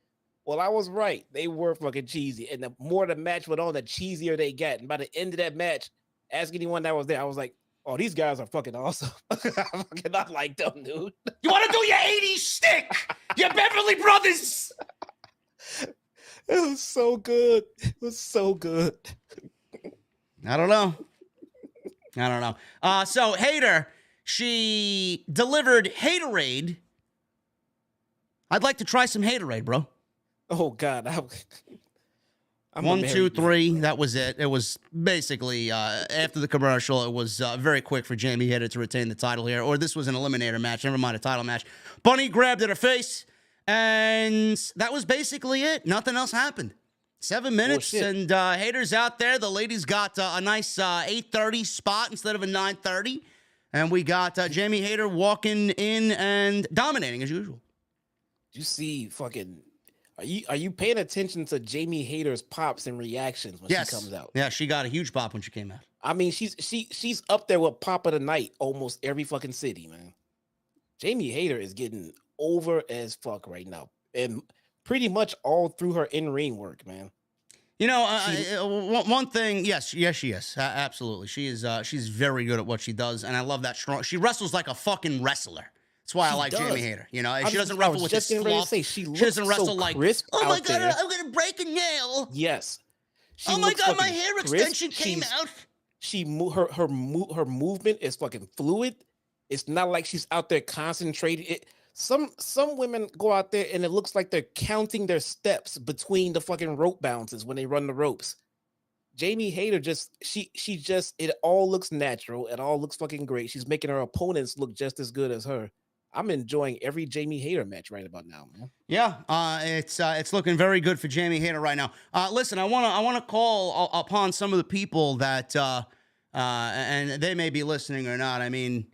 Well, I was right. They were fucking cheesy. And the more the match went on, the cheesier they got. And by the end of that match, ask anyone that was there, I was like, oh, these guys are fucking awesome. I fucking not like them, dude. You want to do your 80s stick? Your Beverly Brothers. It was so good. It was so good. I don't know. So Hayter, she delivered Haterade. I'd like to try some Haterade, bro. Oh, God. I'm 1, 2, 3. That was it. It was basically after the commercial. It was very quick for Jamie Hayter to retain the title here. Or this was an eliminator match. Never mind a title match. Bunny grabbed at her face, and that was basically it. Nothing else happened. 7 minutes, and Hayter's out there. The ladies got a nice 8:30 spot instead of a 9:30, and we got Jamie Hayter walking in and dominating as usual. You see, fucking. Are you paying attention to Jamie Hayter's pops and reactions when she comes out? Yeah, she got a huge pop when she came out. I mean, she's up there with Pop of the Night almost every fucking city, man. Jamie Hayter is getting over as fuck right now, and pretty much all through her in-ring work, man. You know, one thing, yes, she is. Absolutely. She is, she's very good at what she does, and I love that strong. She wrestles like a fucking wrestler. That's why I like Jamie Hayter. You know, she doesn't wrestle with this fluff. She doesn't wrestle like, oh my God, I'm going to break a nail. Yes. Oh my God, my hair extension came out. Her movement is fucking fluid. It's not like she's out there concentrated. Some women go out there and it looks like they're counting their steps between the fucking rope bounces when they run the ropes. Jamie Hayter it all looks natural. It all looks fucking great. She's making her opponents look just as good as her. I'm enjoying every Jamie Hayter match right about now, man. Yeah, it's looking very good for Jamie Hayter right now. Listen, I wanna call upon some of the people that and they may be listening or not. I mean,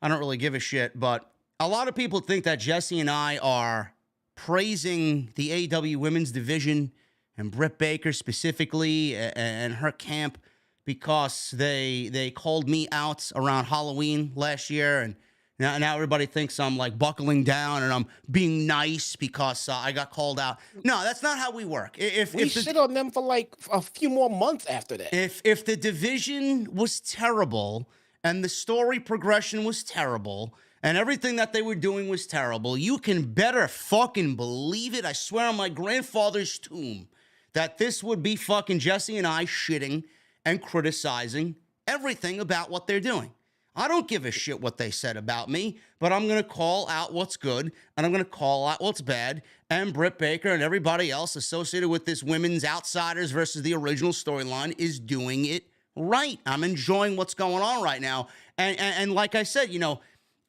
I don't really give a shit, but a lot of people think that Jesse and I are praising the AEW women's division and Britt Baker specifically and her camp because they called me out around Halloween last year, and now everybody thinks I'm like buckling down and I'm being nice because I got called out. No, that's not how we work. We shit on them for like a few more months after that. If the division was terrible and the story progression was terrible and everything that they were doing was terrible, you can better fucking believe it. I swear on my grandfather's tomb that this would be fucking Jesse and I shitting and criticizing everything about what they're doing. I don't give a shit what they said about me, but I'm going to call out what's good, and I'm going to call out what's bad, and Britt Baker and everybody else associated with this women's outsiders versus the original storyline is doing it right. I'm enjoying what's going on right now, and like I said, you know,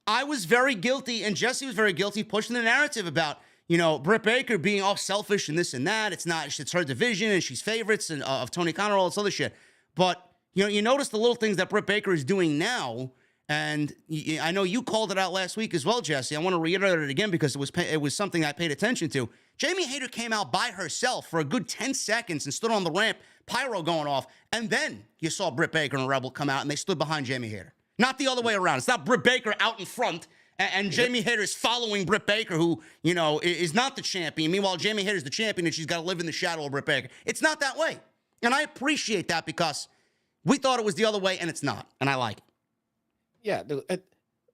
I was very guilty, and Jesse was very guilty pushing the narrative about, you know, Britt Baker being all selfish and this and that. It's her division, and she's favorites and of Tony Khan and all this other shit. But you know, you notice the little things that Britt Baker is doing now, and I know you called it out last week as well, Jesse. I want to reiterate it again because it was something I paid attention to. Jamie Hayter came out by herself for a good 10 seconds and stood on the ramp, pyro going off, and then you saw Britt Baker and Rebel come out and they stood behind Jamie Hayter. Not the other way around. It's not Britt Baker out in front and Jamie Hayter is following Britt Baker, who, you know, is not the champion. Meanwhile, Jamie Hayter's the champion and she's got to live in the shadow of Britt Baker. It's not that way. And I appreciate that because we thought it was the other way, and it's not, and I like it. Yeah, dude,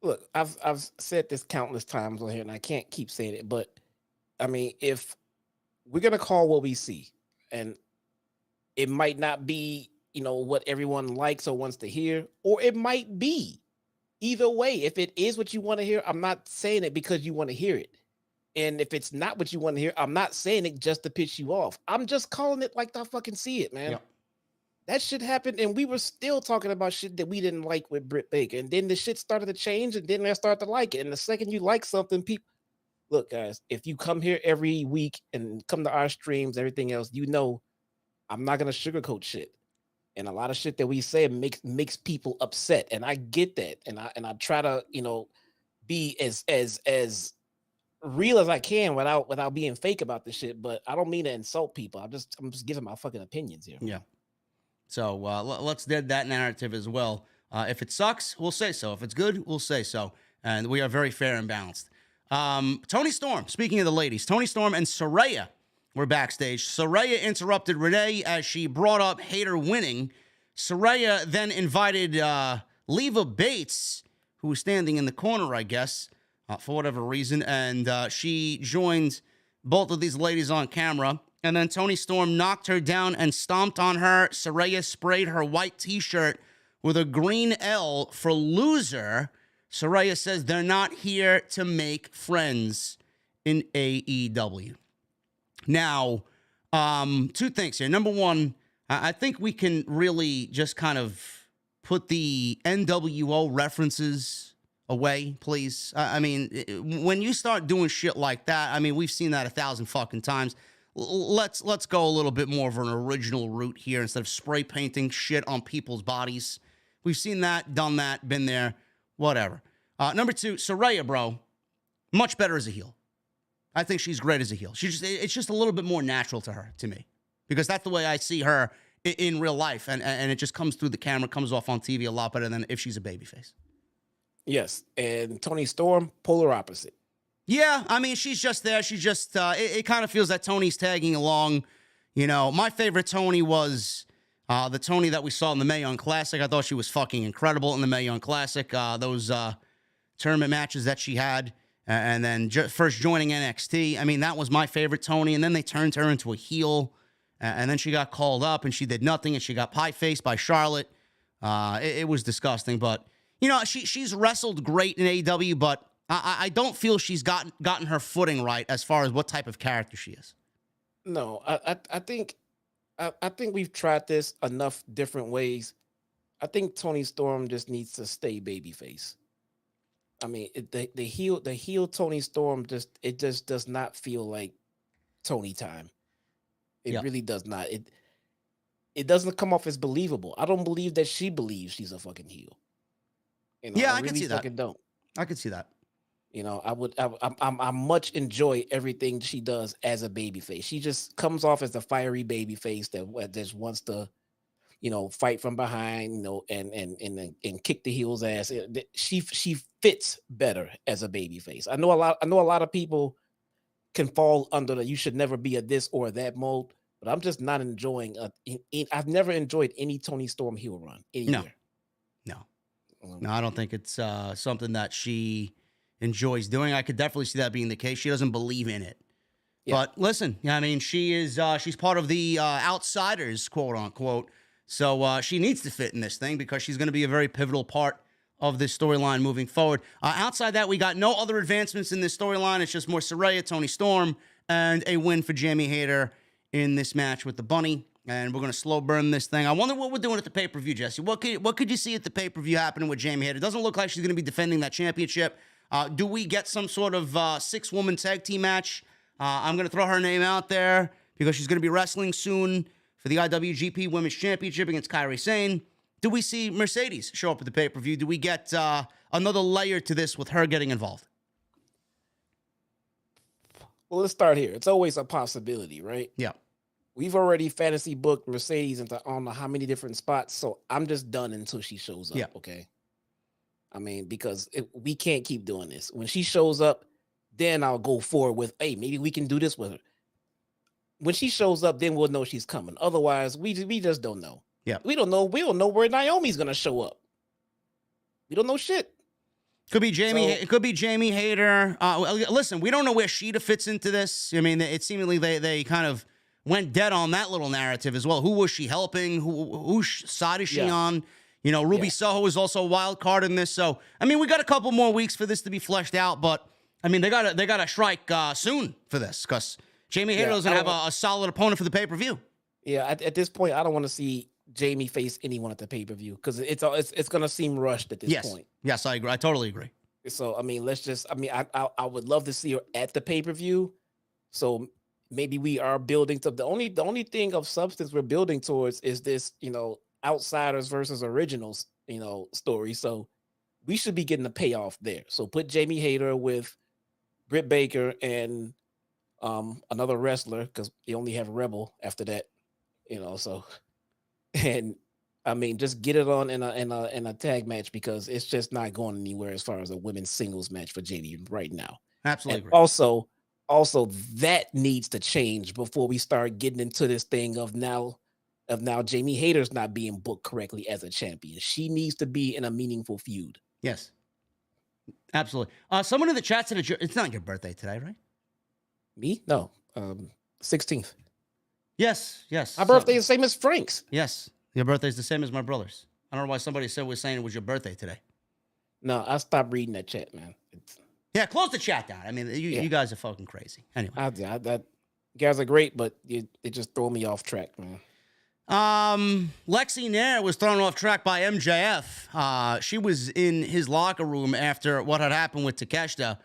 look, I've said this countless times on here, and I can't keep saying it, but I mean, if we're gonna call what we see, and it might not be, you know, what everyone likes or wants to hear, or it might be. Either way, if it is what you want to hear, I'm not saying it because you want to hear it. And if it's not what you want to hear, I'm not saying it just to piss you off. I'm just calling it like I fucking see it, man. that shit happened, and we were still talking about shit that we didn't like with Britt Baker. And then the shit started to change, and then I started to like it. And the second you like something, people look, guys, if you come here every week and come to our streams, everything else, you know, I'm not gonna sugarcoat shit. And a lot of shit that we say makes people upset. And I get that. And I try to, you know, be as real as I can without being fake about this shit. But I don't mean to insult people. I'm just giving my fucking opinions here. Yeah. So let's dead that narrative as well. If it sucks, we'll say so. If it's good, we'll say so. And we are very fair and balanced. Toni Storm, speaking of the ladies, Toni Storm and Saraya were backstage. Saraya interrupted Renee as she brought up Hayter winning. Saraya then invited Leva Bates, who was standing in the corner, I guess, for whatever reason. And she joined both of these ladies on camera. And then Toni Storm knocked her down and stomped on her. Saraya sprayed her white t-shirt with a green L for loser. Saraya says they're not here to make friends in AEW. Now, two things here. Number one, I think we can really just kind of put the NWO references away, please. I mean, when you start doing shit like that, I mean, we've seen that 1,000 fucking times. Let's go a little bit more of an original route here instead of spray painting shit on people's bodies. We've seen that, done that, been there, whatever. Number two, Saraya, bro, much better as a heel. I think she's great as a heel. It's just a little bit more natural to her, to me, because that's the way I see her in real life, and it just comes through the camera, comes off on TV a lot better than if she's a babyface. Yes, and Toni Storm, polar opposite. Yeah, I mean, she's just there. She's just, it kind of feels that Tony's tagging along. You know, my favorite Tony was the Tony that we saw in the Mae Young Classic. I thought she was fucking incredible in the Mae Young Classic. Those tournament matches that she had. And then first joining NXT. I mean, that was my favorite Tony. And then they turned her into a heel. And then she got called up and she did nothing. And she got pie-faced by Charlotte. It was disgusting. But, you know, she's wrestled great in AEW, but I don't feel she's gotten her footing right as far as what type of character she is. No, I think we've tried this enough different ways. I think Toni Storm just needs to stay babyface. I mean, the heel Toni Storm just does not feel like Tony time. It really does not. It doesn't come off as believable. I don't believe that she believes she's a fucking heel. You know, yeah, I can really see that. fucking don't. I could see that. You know, I much enjoy everything she does as a babyface. She just comes off as a fiery babyface that just wants to, you know, fight from behind, you know, and kick the heel's ass. She fits better as a babyface. I know a lot of people can fall under the you should never be a this or that mode, but I'm just not enjoying. I've never enjoyed any Toni Storm heel run anywhere. No, I don't think it's something that she enjoys doing. I could definitely see that being the case. She doesn't believe in it. Yeah. But listen, I mean, she's part of the outsiders, quote unquote. So she needs to fit in this thing because she's going to be a very pivotal part of this storyline moving forward. Outside that, we got no other advancements in this storyline. It's just more Saraya, Toni Storm, and a win for Jamie Hayter in this match with the Bunny. And we're going to slow burn this thing. I wonder what we're doing at the pay-per-view, Jesse. What could you see at the pay-per-view happening with Jamie Hayter? It doesn't look like she's going to be defending that championship. Do we get some sort of 6-woman tag team match? I'm going to throw her name out there because she's going to be wrestling soon for the IWGP Women's Championship against Kairi Sane. Do we see Mercedes show up at the pay-per-view? Do we get another layer to this with her getting involved? Well, let's start here. It's always a possibility, right? Yeah. We've already fantasy booked Mercedes into I don't know how many different spots, so I'm just done until she shows up, okay? I mean, because we can't keep doing this. When she shows up, then I'll go forward with, hey, maybe we can do this with her. When she shows up, then we'll know she's coming. Otherwise, we just don't know. Yeah. We don't know where Naomi's gonna show up. We don't know shit. Could be Jamie. It could be Jamie Hayter. Listen, we don't know where Sheeta fits into this. I mean, it seemingly they kind of went dead on that little narrative as well. Who was she helping? Whose side is she on? You know, Ruby Soho is also a wild card in this. So, I mean, we got a couple more weeks for this to be fleshed out. But I mean, they gotta strike soon for this because Jamie Hayter doesn't have a solid opponent for the pay-per-view. Yeah, at this point, I don't want to see Jamie face anyone at the pay-per-view because it's gonna seem rushed at this point. Yes, I agree. I totally agree. So I mean, I would love to see her at the pay-per-view. So maybe we are building to the only thing of substance we're building towards is this, outsiders versus originals, story. So we should be getting a payoff there. So put Jamie Hayter with Britt Baker and another wrestler because you only have Rebel after that, so and I mean just get it on in a tag match because it's just not going anywhere as far as a women's singles match for Jamie right now. Absolutely and agree. Also that needs to change before we start getting into this thing of now Jamie Hayter's not being booked correctly as a champion. She needs to be in a meaningful feud. Yes. Absolutely. Someone in the chat said it's not your birthday today, right? Me? No. 16th. Yes. My birthday is the same as Frank's. Yes. Your birthday is the same as my brother's. I don't know why somebody was saying it was your birthday today. No, I stopped reading that chat, man. Yeah, close the chat down. I mean, you guys are fucking crazy. Anyway. You guys are great, but they just throw me off track, man. Lexi Nair was thrown off track by MJF. She was in his locker room after what had happened with Takeshita.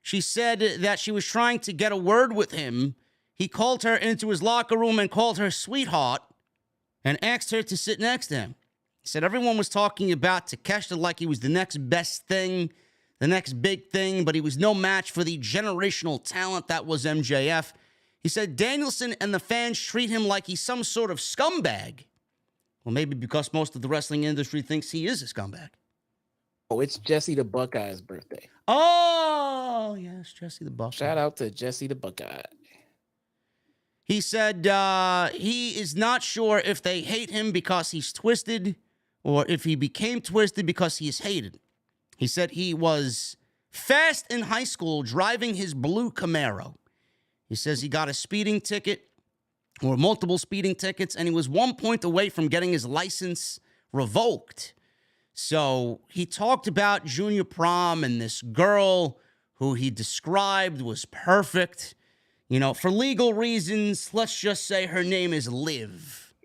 She said that she was trying to get a word with him. He called her into his locker room and called her sweetheart and asked her to sit next to him. He said everyone was talking about Takeshita like he was the next best thing, the next big thing, but he was no match for the generational talent that was MJF. He said Danielson and the fans treat him like he's some sort of scumbag. Well, maybe because most of the wrestling industry thinks he is a scumbag. Oh, it's Jesse the Buckeye's birthday. Oh, yes, Jesse the Buckeye. Shout out to Jesse the Buckeye. He said he is not sure if they hate him because he's twisted or if he became twisted because he is hated. He said he was fast in high school driving his blue Camero. He says he got a speeding ticket or multiple speeding tickets, and he was 1 point away from getting his license revoked. So he talked about junior prom and this girl who he described was perfect. For legal reasons, let's just say her name is Liv.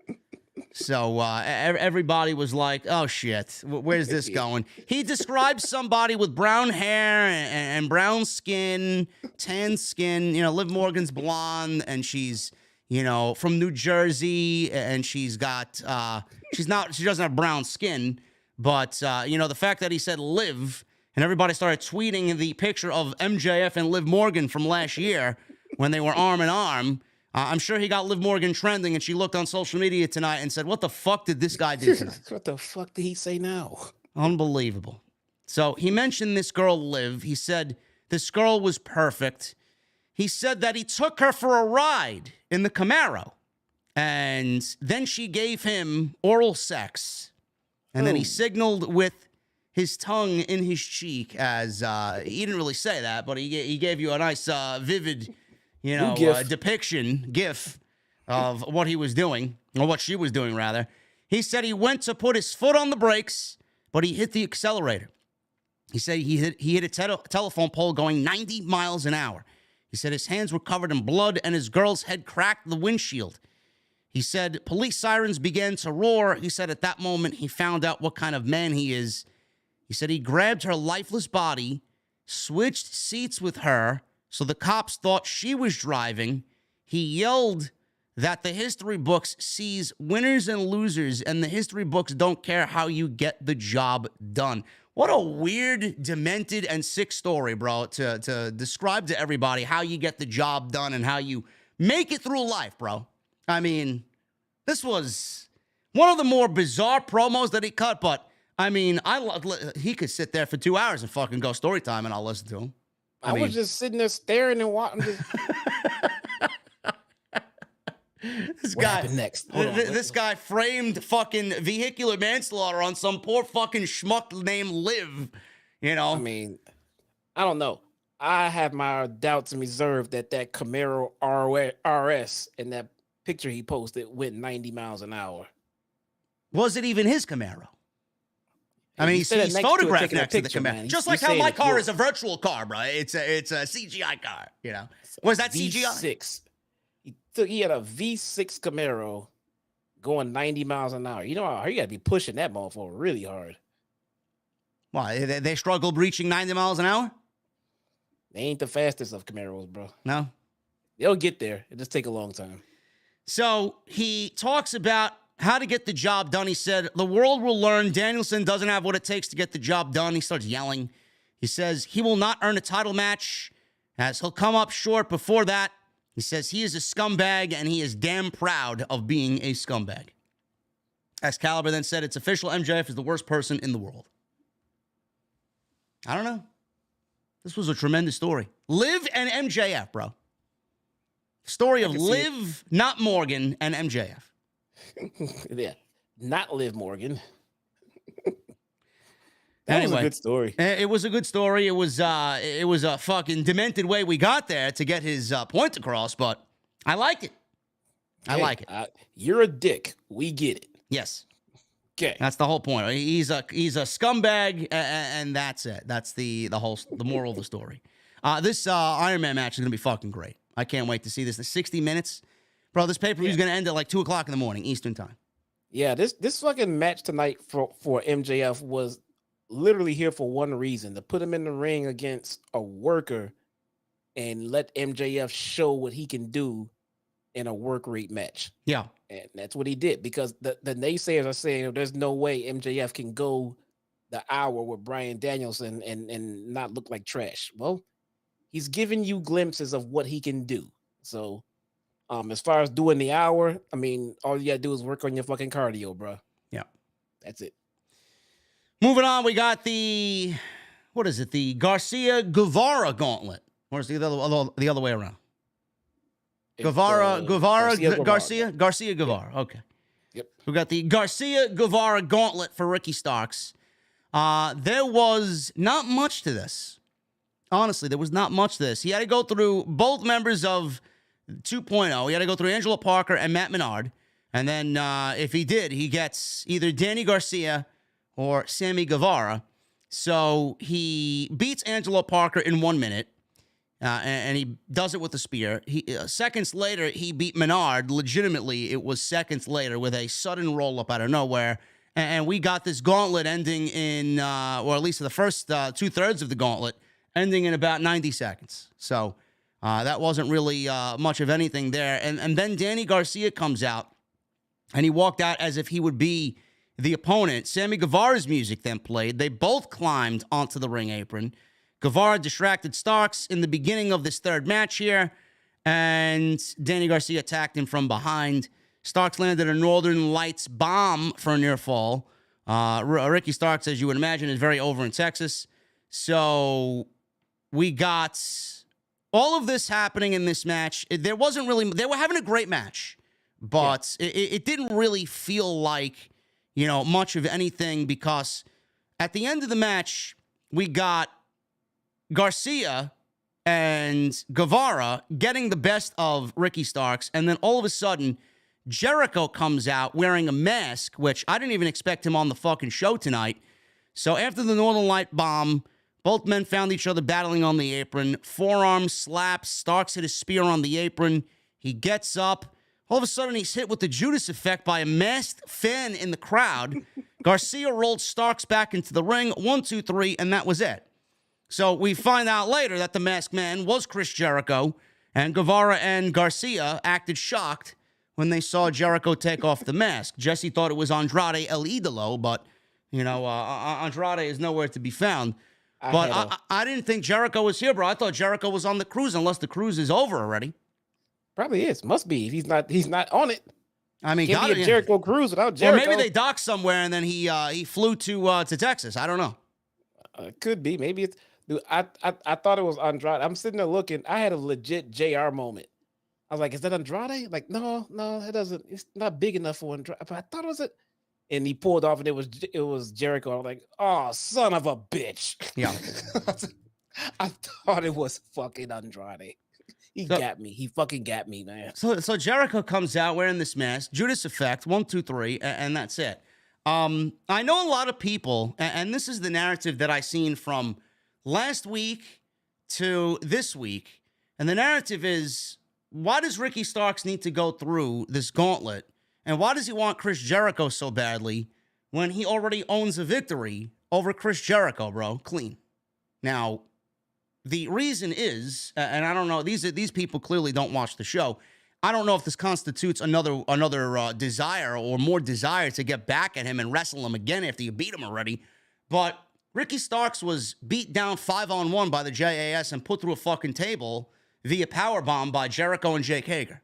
So everybody was like, oh, shit, where's this going? He described somebody with brown hair and brown skin, tan skin. Liv Morgan's blonde, and she's, from New Jersey, and she doesn't have brown skin. But, the fact that he said Liv, and everybody started tweeting the picture of MJF and Liv Morgan from last year when they were arm in arm. I'm sure he got Liv Morgan trending, and she looked on social media tonight and said, what the fuck did this guy do tonight? What the fuck did he say now? Unbelievable. So he mentioned this girl, Liv. He said this girl was perfect. He said that he took her for a ride in the Camaro, and then she gave him oral sex, and then he signaled with his tongue in his cheek as he didn't really say that, but he gave you a nice, vivid GIF of what he was doing, or what she was doing, rather. He said he went to put his foot on the brakes, but he hit the accelerator. He said he hit a telephone pole going 90 miles an hour. He said his hands were covered in blood, and his girl's head cracked the windshield. He said police sirens began to roar. He said at that moment he found out what kind of man he is. He said he grabbed her lifeless body, switched seats with her, so the cops thought she was driving. He yelled that the history books sees winners and losers, and the history books don't care how you get the job done. What a weird, demented, and sick story, bro, to describe to everybody how you get the job done and how you make it through life, bro. I mean, this was one of the more bizarre promos that he cut, but, I mean, he could sit there for 2 hours and fucking go story time, and I'll listen to him. I was just sitting there staring and watching. What happened next? This guy framed fucking vehicular manslaughter on some poor fucking schmuck named Liv. I mean, I don't know. I have my doubts and reserve that Camaro RS and that picture he posted went 90 miles an hour. Was it even his Camaro? I mean, he's photographed next to the Camaro. Man. Just like how my car is a virtual car, bro. It's a CGI car, Was that CGI? V6. He had a V6 Camaro going 90 miles an hour. You know, you got to be pushing that motherfucker really hard. Why? They struggled reaching 90 miles an hour? They ain't the fastest of Camaros, bro. No? They'll get there. It just take a long time. So he talks about how to get the job done. He said, the world will learn Danielson doesn't have what it takes to get the job done. He starts yelling. He says he will not earn a title match as he'll come up short before that. He says he is a scumbag and he is damn proud of being a scumbag. Excalibur then said it's official. MJF is the worst person in the world. I don't know. This was a tremendous story. Liv and MJF, bro. Story of Liv, not Morgan, and MJF. Yeah, not Liv Morgan. Anyway, was a good story. It was a good story. It was a fucking demented way we got there to get his point across, but I liked it. I like it. You're a dick. We get it. Yes. Okay. That's the whole point. He's a scumbag, and that's it. That's the moral of the story. This Iron Man match is gonna be fucking great. I can't wait to see this. The 60 minutes, bro. This pay-per-view is gonna end at like 2:00 in the morning Eastern time. Yeah, this fucking match tonight for MJF was literally here for one reason: to put him in the ring against a worker and let MJF show what he can do in a work rate match. Yeah. And that's what he did, because the naysayers are saying there's no way MJF can go the hour with Bryan Danielson and not look like trash. Well, he's giving you glimpses of what he can do. So as far as doing the hour, I mean, all you gotta do is work on your fucking cardio, bro. Yeah. That's it. Moving on, we got the Garcia Guevara gauntlet. Or is the other way around? Garcia Guevara. Okay. Yep. We got the Garcia Guevara gauntlet for Ricky Starks. There was not much to this. Honestly, there was not much to this. He had to go through both members of 2.0. He had to go through Angelo Parker and Matt Menard. And then if he did, he gets either Danny Garcia or Sammy Guevara. So he beats Angelo Parker in 1 minute. And he does it with a spear. Seconds later, he beat Menard. Legitimately, it was seconds later with a sudden roll-up out of nowhere. And we got this gauntlet ending in, or at least the first 2/3 of the gauntlet, ending in about 90 seconds. So that wasn't really much of anything there. And then Danny Garcia comes out, and he walked out as if he would be the opponent. Sammy Guevara's music then played. They both climbed onto the ring apron. Guevara distracted Starks in the beginning of this third match here, and Danny Garcia attacked him from behind. Starks landed a Northern Lights bomb for a near fall. Ricky Starks, as you would imagine, is very over in Texas. So we got all of this happening in this match. They were having a great match, but it didn't really feel like, much of anything, because at the end of the match, we got Garcia and Guevara getting the best of Ricky Starks, and then all of a sudden, Jericho comes out wearing a mask, which I didn't even expect him on the fucking show tonight. So after the Northern Light bomb, both men found each other battling on the apron. Forearm slaps. Starks hit a spear on the apron. He gets up. All of a sudden, he's hit with the Judas effect by a masked fan in the crowd. Garcia rolled Starks back into the ring. 1, 2, 3, and that was it. So we find out later that the masked man was Chris Jericho, and Guevara and Garcia acted shocked when they saw Jericho take off the mask. Jesse thought it was Andrade El Idolo, but, Andrade is nowhere to be found. I didn't think Jericho was here, bro. I thought Jericho was on the cruise, unless the cruise is over already. Probably is. Must be. If he's not on it. I mean, can't be a Jericho cruise without Jericho. Or maybe they docked somewhere and then he flew to Texas. I don't know. Could be. Maybe it's. Dude, I thought it was Andrade. I'm sitting there looking. I had a legit JR moment. I was like, "Is that Andrade?" Like, no, it doesn't. It's not big enough for Andrade. But I thought it was it. And he pulled off, and it was Jericho. I was like, "Oh, son of a bitch!" Yeah. I thought it was fucking Andrade. He got me. He fucking got me, man. So Jericho comes out wearing this mask, Judas effect, 1, 2, 3, and that's it. I know a lot of people, and this is the narrative that I seen from last week to this week, and the narrative is, why does Ricky Starks need to go through this gauntlet And why does he want Chris Jericho so badly when he already owns a victory over Chris Jericho, bro? Clean. Now, the reason is, and I don't know, these people clearly don't watch the show. I don't know if this constitutes another desire or more desire to get back at him and wrestle him again after you beat him already. But Ricky Starks was beat down 5-on-1 by the JAS and put through a fucking table via powerbomb by Jericho and Jake Hager.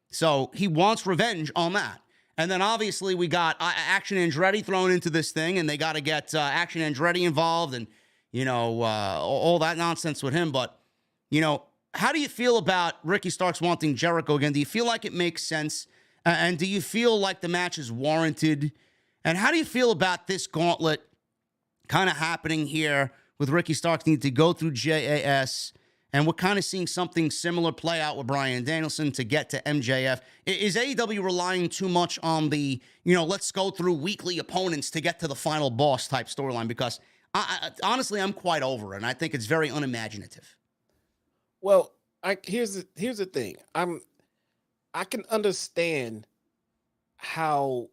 So he wants revenge on that. And then obviously we got Action Andretti thrown into this thing, and they got to get Action Andretti involved and, all that nonsense with him. But, how do you feel about Ricky Starks wanting Jericho again? Do you feel like it makes sense? And do you feel like the match is warranted? And how do you feel about this gauntlet kind of happening here with Ricky Starks needing to go through JAS? And we're kind of seeing something similar play out with Bryan Danielson to get to MJF. Is AEW relying too much on the, let's go through weekly opponents to get to the final boss type storyline? Because honestly, I'm quite over it, and I think it's very unimaginative. Well, here's the thing. I can understand how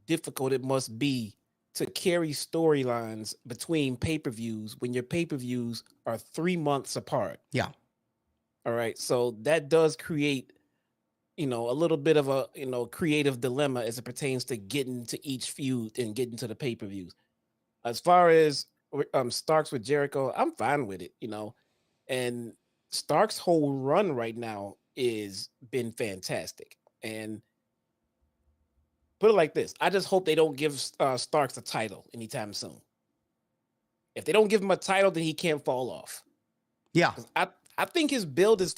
difficult it must be to carry storylines between pay-per-views when your pay-per-views are 3 months apart. Yeah. All right. So that does create, a little bit of a, creative dilemma as it pertains to getting to each feud and getting to the pay-per-views. As far as Starks with Jericho, I'm fine with it, and Stark's whole run right now is been fantastic. And put it like this, I just hope they don't give Starks a title anytime soon. If they don't give him a title, then he can't fall off. Yeah. I think his build is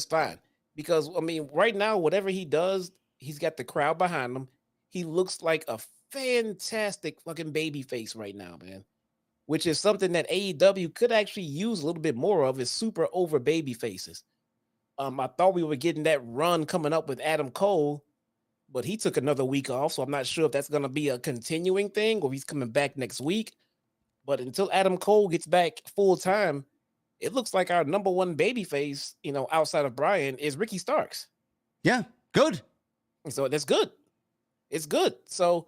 fine. Because right now, whatever he does, he's got the crowd behind him. He looks like a fantastic fucking baby face right now, man. Which is something that AEW could actually use a little bit more of, is super over baby faces. I thought we were getting that run coming up with Adam Cole, but he took another week off, so I'm not sure if that's going to be a continuing thing or he's coming back next week. But until Adam Cole gets back full time, it looks like our number one babyface, outside of Bryan, is Ricky Starks. Yeah, good. So that's good. It's good. So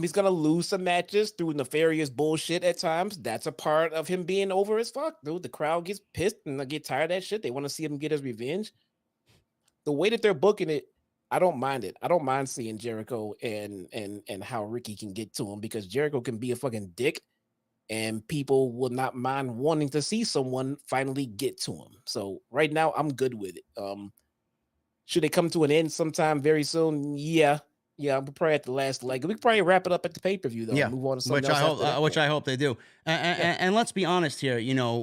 he's going to lose some matches through nefarious bullshit at times. That's a part of him being over as fuck, dude. The crowd gets pissed and they get tired of that shit. They want to see him get his revenge. The way that they're booking it, I don't mind it. I don't mind seeing Jericho and how Ricky can get to him, because Jericho can be a fucking dick and people will not mind wanting to see someone finally get to him. So right now I'm good with it. Should it come to an end sometime very soon? Yeah, we're probably at the last leg. We could probably wrap it up at the pay-per-view though. Yeah, move on to something else which I hope they do. And let's be honest here.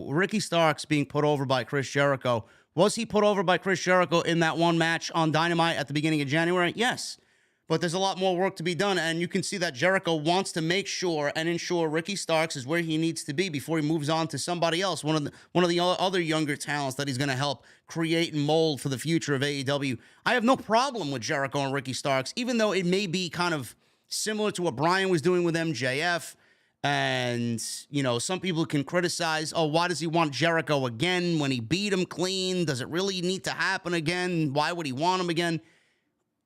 Ricky Starks being put over by Chris Jericho. Was he put over by Chris Jericho in that one match on Dynamite at the beginning of January? Yes. But there's a lot more work to be done, and you can see that Jericho wants to make sure and ensure Ricky Starks is where he needs to be before he moves on to somebody else, one of the other younger talents that he's going to help create and mold for the future of AEW. I have no problem with Jericho and Ricky Starks, even though it may be kind of similar to what Bryan was doing with MJF. And, some people can criticize, why does he want Jericho again when he beat him clean? Does it really need to happen again? Why would he want him again?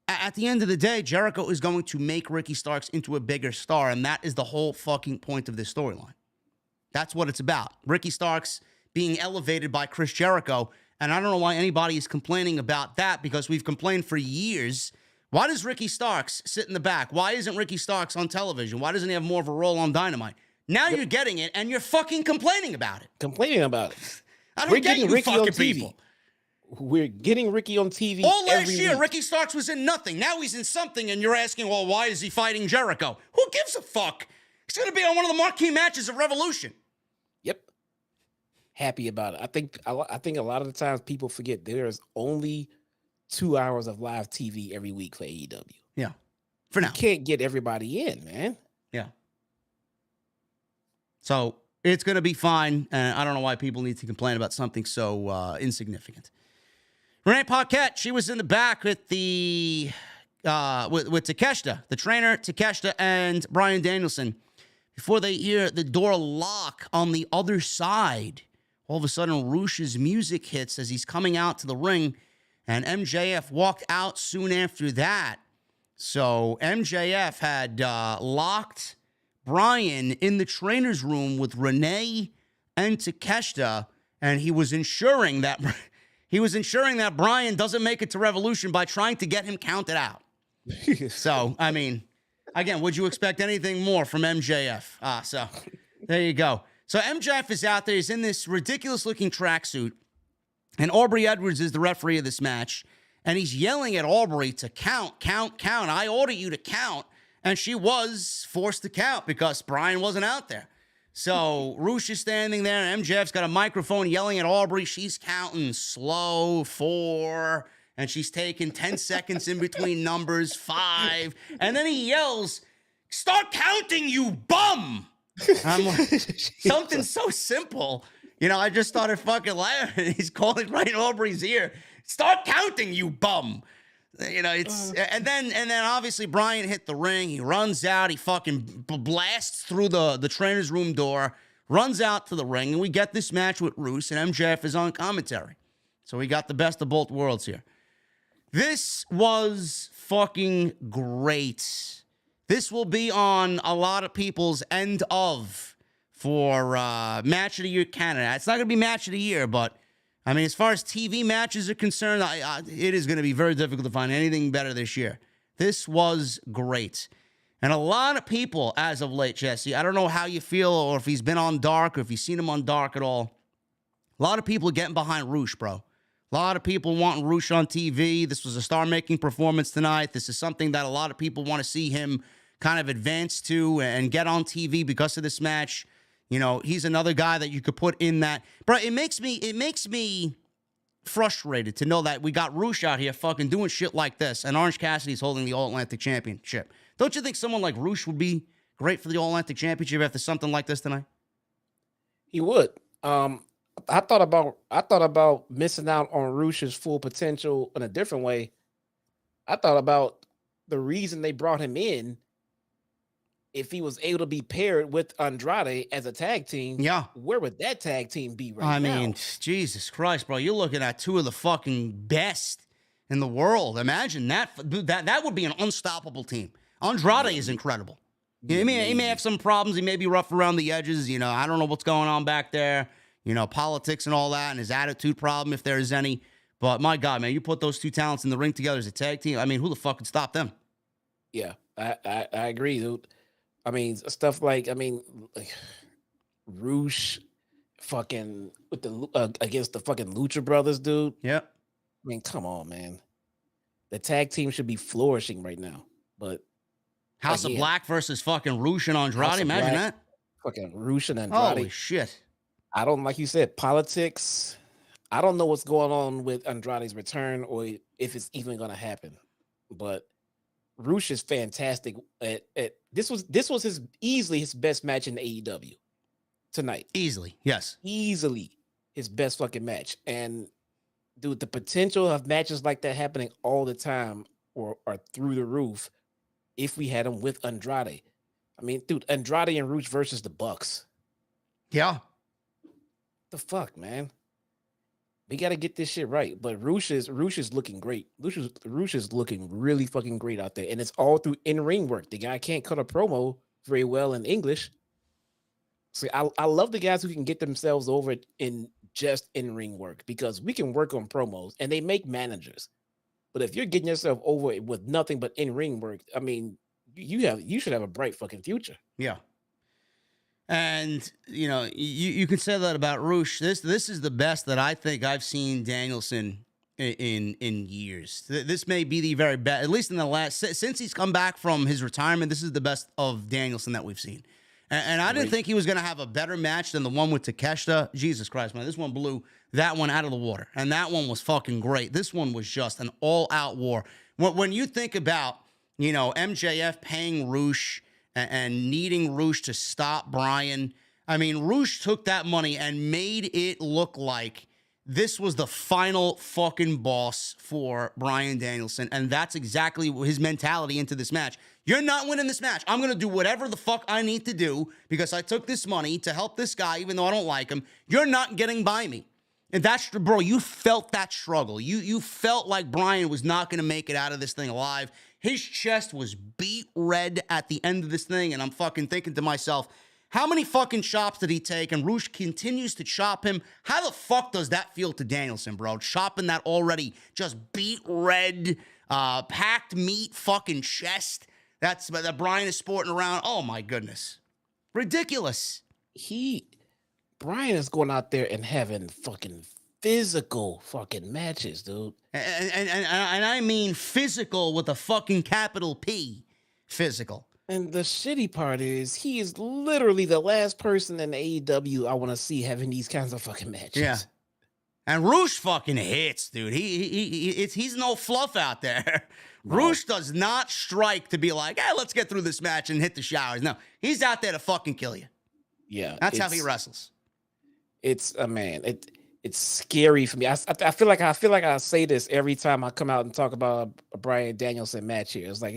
At the end of the day, Jericho is going to make Ricky Starks into a bigger star, and that is the whole fucking point of this storyline. That's what it's about. Ricky Starks being elevated by Chris Jericho, and I don't know why anybody is complaining about that, because we've complained for years. Why does Ricky Starks sit in the back? Why isn't Ricky Starks on television? Why doesn't he have more of a role on Dynamite? Now you're getting it, and you're fucking complaining about it. I don't get you Ricky fucking on TV. people. We're getting Ricky on TV. All last year, week. Ricky Starks was in nothing. Now he's in something, and you're asking, well, why is he fighting Jericho? Who gives a fuck? He's going to be on one of the marquee matches of Revolution. Yep. Happy about it. I think a lot of the times people forget there's only 2 hours of live TV every week for AEW. Yeah. For now. You can't get everybody in, man. Yeah. So it's going to be fine. And I don't know why people need to complain about something so insignificant. Renee Paquette, she was in the back with with Takeshita, the trainer, Takeshita, and Bryan Danielson. Before they hear the door lock on the other side, all of a sudden, Rush's music hits as he's coming out to the ring, and MJF walked out soon after that. So MJF had locked Bryan in the trainer's room with Renee and Takeshita, and he was ensuring that Bryan doesn't make it to Revolution by trying to get him counted out. So, I mean, again, would you expect anything more from MJF? So there you go. So MJF is out there. He's in this ridiculous-looking tracksuit, and Aubrey Edwards is the referee of this match, and he's yelling at Aubrey to count, count, count. I order you to count, and she was forced to count because Bryan wasn't out there. So Roosh is standing there, and MJF's got a microphone yelling at Aubrey. She's counting slow, 4, and she's taking 10 seconds in between numbers, 5. And then he yells, "Start counting, you bum!" I'm like, something so simple. I just started fucking laughing. He's calling right in Aubrey's ear, "Start counting, you bum." It's and then obviously Bryan hit the ring. He runs out. He fucking blasts through the trainer's room door, runs out to the ring, and we get this match with Roos, and MJF is on commentary. So we got the best of both worlds here. This was fucking great. This will be on a lot of people's end of for Match of the Year Canada. It's not going to be Match of the Year, but I mean, as far as TV matches are concerned, it is going to be very difficult to find anything better this year. This was great. And a lot of people, as of late, Jesse, I don't know how you feel or if he's been on Dark or if you've seen him on Dark at all. A lot of people are getting behind Roosh, bro. A lot of people wanting Roosh on TV. This was a star-making performance tonight. This is something that a lot of people want to see him kind of advance to and get on TV because of this match. He's another guy that you could put in that. Bro, it makes me frustrated to know that we got Roosh out here fucking doing shit like this, and Orange Cassidy's holding the All-Atlantic Championship. Don't you think someone like Roosh would be great for the All-Atlantic Championship after something like this tonight? He would. I thought about missing out on Roosh's full potential in a different way. I thought about the reason they brought him in. If he was able to be paired with Andrade as a tag team, where would that tag team be right now? I mean, Jesus Christ, bro. You're looking at two of the fucking best in the world. Imagine that. That would be an unstoppable team. Andrade is incredible. He may have some problems. He may be rough around the edges. I don't know what's going on back there. Politics and all that, and his attitude problem, if there is any. But my God, man, you put those two talents in the ring together as a tag team. I mean, who the fuck could stop them? Yeah, I agree, dude. I mean, stuff like Roosh fucking with the against the fucking Lucha Brothers, dude. Yep. I mean, come on, man. The tag team should be flourishing right now. But House of Black versus fucking Roosh and Andrade. Imagine that. Fucking Roosh and Andrade. Holy shit. I don't, like you said, politics. I don't know what's going on with Andrade's return or if it's even going to happen. But Roosh is fantastic. This was easily his best match in AEW tonight. Easily, yes. Easily his best fucking match. And dude, the potential of matches like that happening all the time or are through the roof if we had him with Andrade. I mean, dude, Andrade and Roosh versus the Bucks. Yeah. The fuck, man. We got to get this shit right. But Roosh is looking great. Roosh is looking really fucking great out there. And it's all through in-ring work. The guy can't cut a promo very well in English. See, I love the guys who can get themselves over in just in-ring work because we can work on promos and they make managers. But if you're getting yourself over with nothing but in-ring work, I mean, you should have a bright fucking future. Yeah. And, you can say that about Roosh. This is the best that I think I've seen Danielson in years. This may be the very best, at least in the last, since he's come back from his retirement, this is the best of Danielson that we've seen. And I didn't think he was going to have a better match than the one with Takeshita. Jesus Christ, man. This one blew that one out of the water. And that one was fucking great. This one was just an all-out war. When you think about, MJF paying Roosh and needing Roosh to stop Bryan. I mean, Roosh took that money and made it look like this was the final fucking boss for Bryan Danielson, and that's exactly his mentality into this match. You're not winning this match. I'm going to do whatever the fuck I need to do because I took this money to help this guy, even though I don't like him. You're not getting by me. And that's, bro, you felt that struggle. You felt like Bryan was not going to make it out of this thing alive. His chest was beat red at the end of this thing, and I'm fucking thinking to myself, how many fucking chops did he take? And Roosh continues to chop him. How the fuck does that feel to Danielson, bro? Chopping that already just beat red, packed meat fucking chest that Bryan is sporting around. Oh my goodness. Ridiculous. Bryan is going out there and having fucking physical fucking matches, dude. And I mean physical with a fucking capital P. Physical. And the shitty part is he is literally the last person in AEW I want to see having these kinds of fucking matches. Yeah. And Roosh fucking hits, dude. He's no fluff out there. No. Roosh does not strike to be like, hey, let's get through this match and hit the showers. No, he's out there to fucking kill you. Yeah. That's how he wrestles. It's it's scary for me. I feel like I say this every time I come out and talk about a Bryan Danielson match here. It's like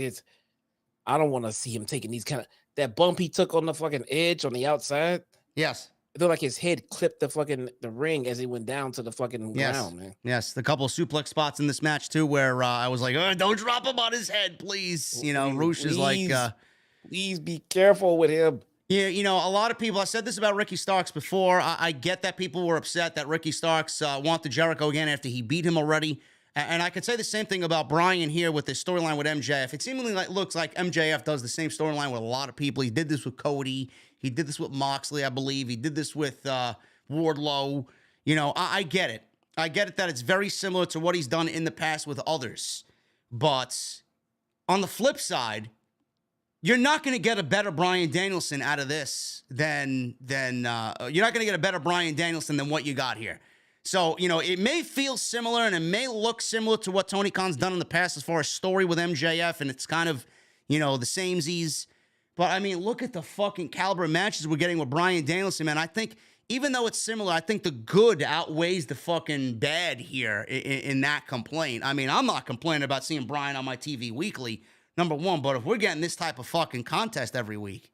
I don't want to see him taking these kind of that bump he took on the fucking edge on the outside. Yes. It looked like his head clipped the ring as he went down to the fucking ground, man. Yes, the couple of suplex spots in this match too, where I was like, oh, don't drop him on his head, please. You know, Roosh is like, please be careful with him. Yeah, you know, a lot of people, I said this about Ricky Starks before. I get that people were upset that Ricky Starks wanted Jericho again after he beat him already. And I could say the same thing about Bryan here with his storyline with MJF. It seemingly looks like MJF does the same storyline with a lot of people. He did this with Cody. He did this with Moxley, I believe. He did this with Wardlow. You know, I get it. I get it that it's very similar to what he's done in the past with others. But on the flip side, you're not going to get a better Bryan Danielson out of this than you're not going to get a better Bryan Danielson than what you got here. So, you know, it may feel similar and it may look similar to what Tony Khan's done in the past as far as story with MJF, and it's kind of, you know, the samesies. But, I mean, look at the fucking caliber of matches we're getting with Bryan Danielson, man. I think, even though it's similar, I think the good outweighs the fucking bad here in that complaint. I mean, I'm not complaining about seeing Bryan on my TV weekly, number one, but if we're getting this type of fucking contest every week,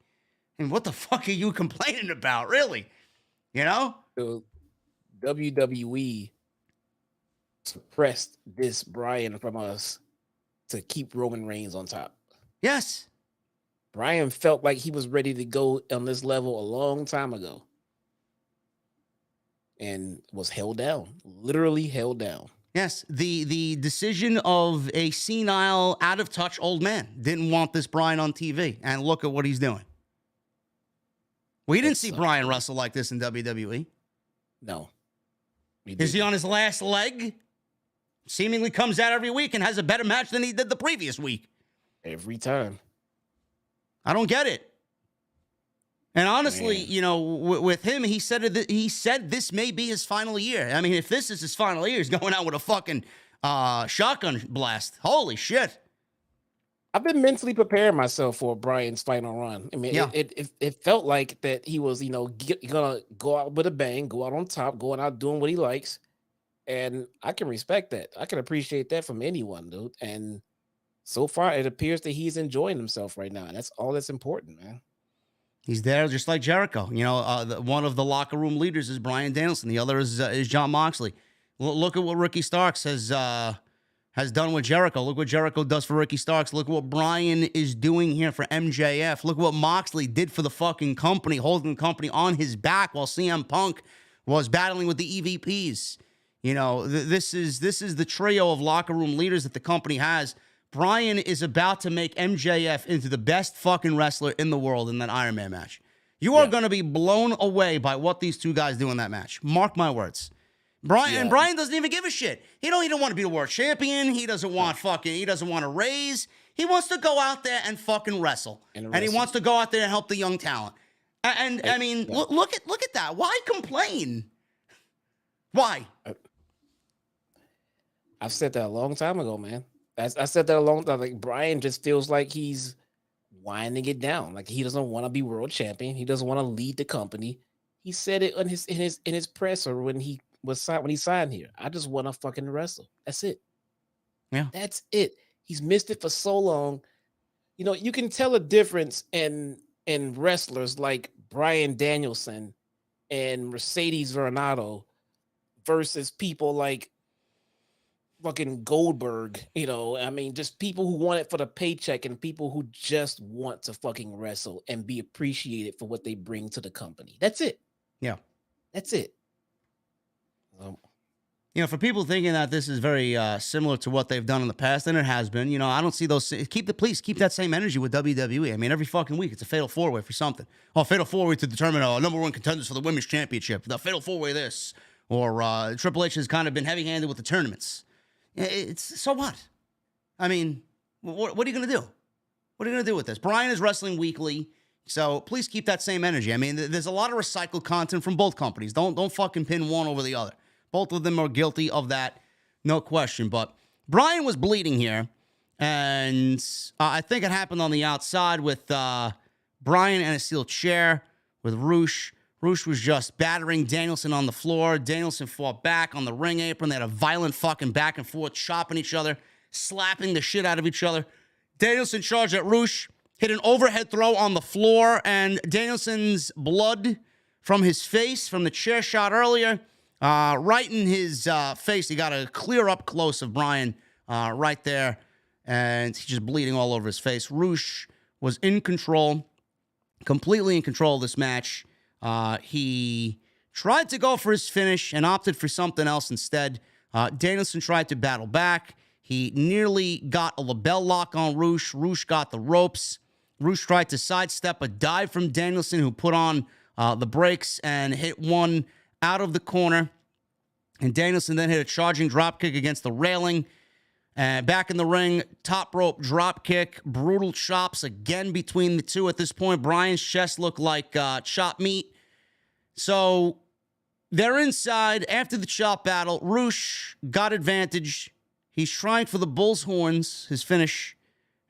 and what the fuck are you complaining about, really? You know? WWE suppressed this Bryan from us to keep Roman Reigns on top. Yes. Bryan felt like he was ready to go on this level a long time ago and was held down, literally held down. Yes, the decision of a senile, out-of-touch old man didn't want this Bryan on TV, and look at what he's doing. We didn't see Bryan wrestle like this in WWE. No. Is he on his last leg? Seemingly comes out every week and has a better match than he did the previous week. Every time. I don't get it. And honestly, you know, with him, he said this may be his final year. I mean, if this is his final year, he's going out with a fucking shotgun blast. Holy shit. I've been mentally preparing myself for Bryan's final run. I mean, it felt like that he was, you know, gonna go out with a bang, go out on top, going out doing what he likes. And I can respect that. I can appreciate that from anyone, dude. And so far, it appears that he's enjoying himself right now. And that's all that's important, man. He's there just like Jericho. You know, one of the locker room leaders is Bryan Danielson. The other is Jon Moxley. Look at what Ricky Starks has done with Jericho. Look what Jericho does for Ricky Starks. Look what Bryan is doing here for MJF. Look what Moxley did for the fucking company, holding the company on his back while CM Punk was battling with the EVPs. You know, this is the trio of locker room leaders that the company has. Bryan is about to make MJF into the best fucking wrestler in the world in that Iron Man match. You are going to be blown away by what these two guys do in that match. Mark my words. Bryan doesn't even give a shit. He don't want to be the world champion. He doesn't want he doesn't want to raise. He wants to go out there and fucking wrestle. And he wants to go out there and help the young talent. And I mean, look at that. Why complain? Why? I've said that a long time ago, man. I said that a long time. Like, Bryan just feels like he's winding it down. Like, he doesn't want to be world champion. He doesn't want to lead the company. He said it in his presser when he signed here. I just want to fucking wrestle. That's it. Yeah, that's it. He's missed it for so long. You know, you can tell a difference in wrestlers like Bryan Danielson and Mercedes Vernado versus people like fucking Goldberg, I mean, just people who want it for the paycheck and people who just want to fucking wrestle and be appreciated for what they bring to the company. That's it. Yeah. That's it. For people thinking that this is very similar to what they've done in the past, and it has been, I don't see those. Please keep that same energy with WWE. I mean, every fucking week it's a fatal four-way for something. Oh, fatal four-way to determine number one contenders for the women's championship. The fatal four-way this. Or Triple H has kind of been heavy-handed with the tournaments. So what? I mean, what are you going to do? What are you going to do with this? Bryan is wrestling weekly, so please keep that same energy. I mean, there's a lot of recycled content from both companies. Don't fucking pin one over the other. Both of them are guilty of that, no question. But Bryan was bleeding here, and I think it happened on the outside with Bryan and a steel chair with Roosh. Roosh was just battering Danielson on the floor. Danielson fought back on the ring apron. They had a violent fucking back and forth, chopping each other, slapping the shit out of each other. Danielson charged at Roosh, hit an overhead throw on the floor, and Danielson's blood from his face, from the chair shot earlier, right in his face. He got a clear up close of Bryan right there, and he's just bleeding all over his face. Roosh was in control, completely in control of this match. He tried to go for his finish and opted for something else instead. Danielson tried to battle back. He nearly got a label lock on Roosh. Roosh got the ropes. Roosh tried to sidestep a dive from Danielson, who put on the brakes and hit one out of the corner. And Danielson then hit a charging dropkick against the railing. And back in the ring, top rope dropkick, brutal chops again between the two. At this point, Bryan's chest looked like chopped meat. So they're inside after the chop battle. Roosh got advantage. He's trying for the bull's horns, his finish.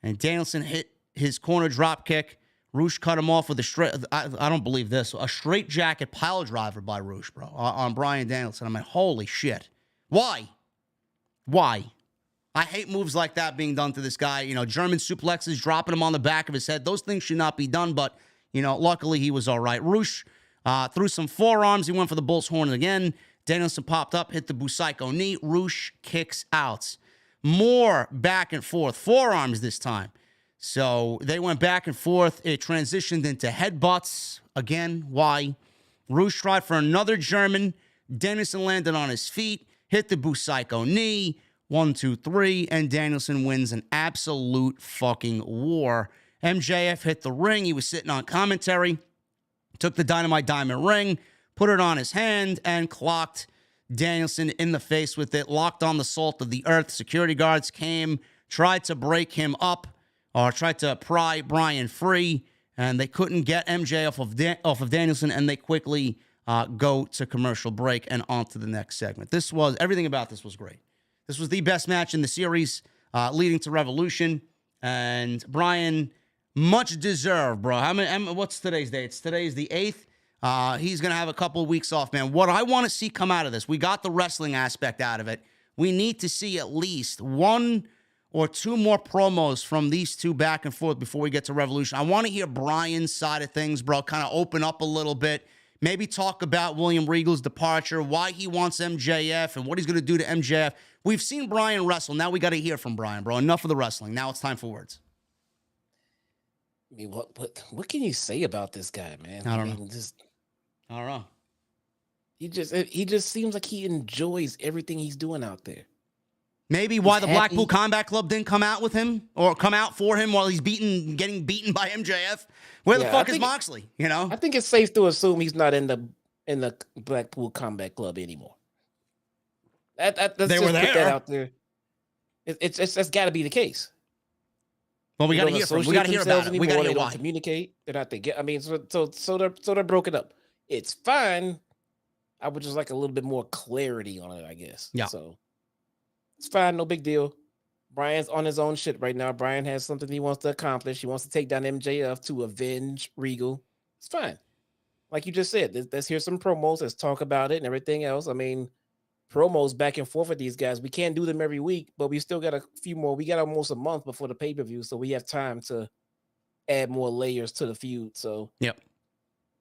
And Danielson hit his corner dropkick. Roosh cut him off with a straight, I don't believe this, a straight jacket pile driver by Roosh, bro, on Bryan Danielson. I mean, holy shit. Why? I hate moves like that being done to this guy. German suplexes, dropping him on the back of his head. Those things should not be done, but, luckily he was all right. Roosh threw some forearms. He went for the bull's horn again. Danielson popped up, hit the Busaiko knee. Roosh kicks out. More back and forth. Forearms this time. So they went back and forth. It transitioned into headbutts. Again, why? Roosh tried for another German. Danielson landed on his feet, hit the Busaiko knee. 1, 2, 3, and Danielson wins an absolute fucking war. MJF hit the ring. He was sitting on commentary, took the Dynamite Diamond ring, put it on his hand, and clocked Danielson in the face with it, locked on the salt of the earth. Security guards came, tried to break him up, or tried to pry Bryan free, and they couldn't get MJF off of Danielson, and they quickly go to commercial break and on to the next segment. Everything about this was great. This was the best match in the series, leading to Revolution. And Bryan, much deserved, bro. What's today's date? Today's the 8th. He's going to have a couple of weeks off, man. What I want to see come out of this, we got the wrestling aspect out of it. We need to see at least 1 or 2 more promos from these two back and forth before we get to Revolution. I want to hear Bryan's side of things, bro, kind of open up a little bit. Maybe talk about William Regal's departure, why he wants MJF, and what he's going to do to MJF. We've seen Bryan wrestle. Now we got to hear from Bryan, bro. Enough of the wrestling. Now it's time for words. I mean, what can you say about this guy, man? I don't know. I don't know. He just seems like he enjoys everything he's doing out there. Maybe why the Blackpool Combat Club didn't come out with him or come out for him while he's getting beaten by MJF. Where the fuck is Moxley? I think it's safe to assume he's not in the Blackpool Combat Club anymore. Let's just put that out there. It's got to be the case. Well, we got to hear from. We got to hear about it. We got to hear why. Communicate. They're not together. I mean, so they're broken up. It's fine. I would just like a little bit more clarity on it, I guess. Yeah. So it's fine. No big deal. Bryan's on his own shit right now. Bryan has something he wants to accomplish. He wants to take down MJF to avenge Regal. It's fine. Like you just said, let's hear some promos. Let's talk about it and everything else. I mean, promos back and forth with these guys. We can't do them every week, but we still got a few more. We got almost a month before the pay-per-view, so we have time to add more layers to the feud. So yep.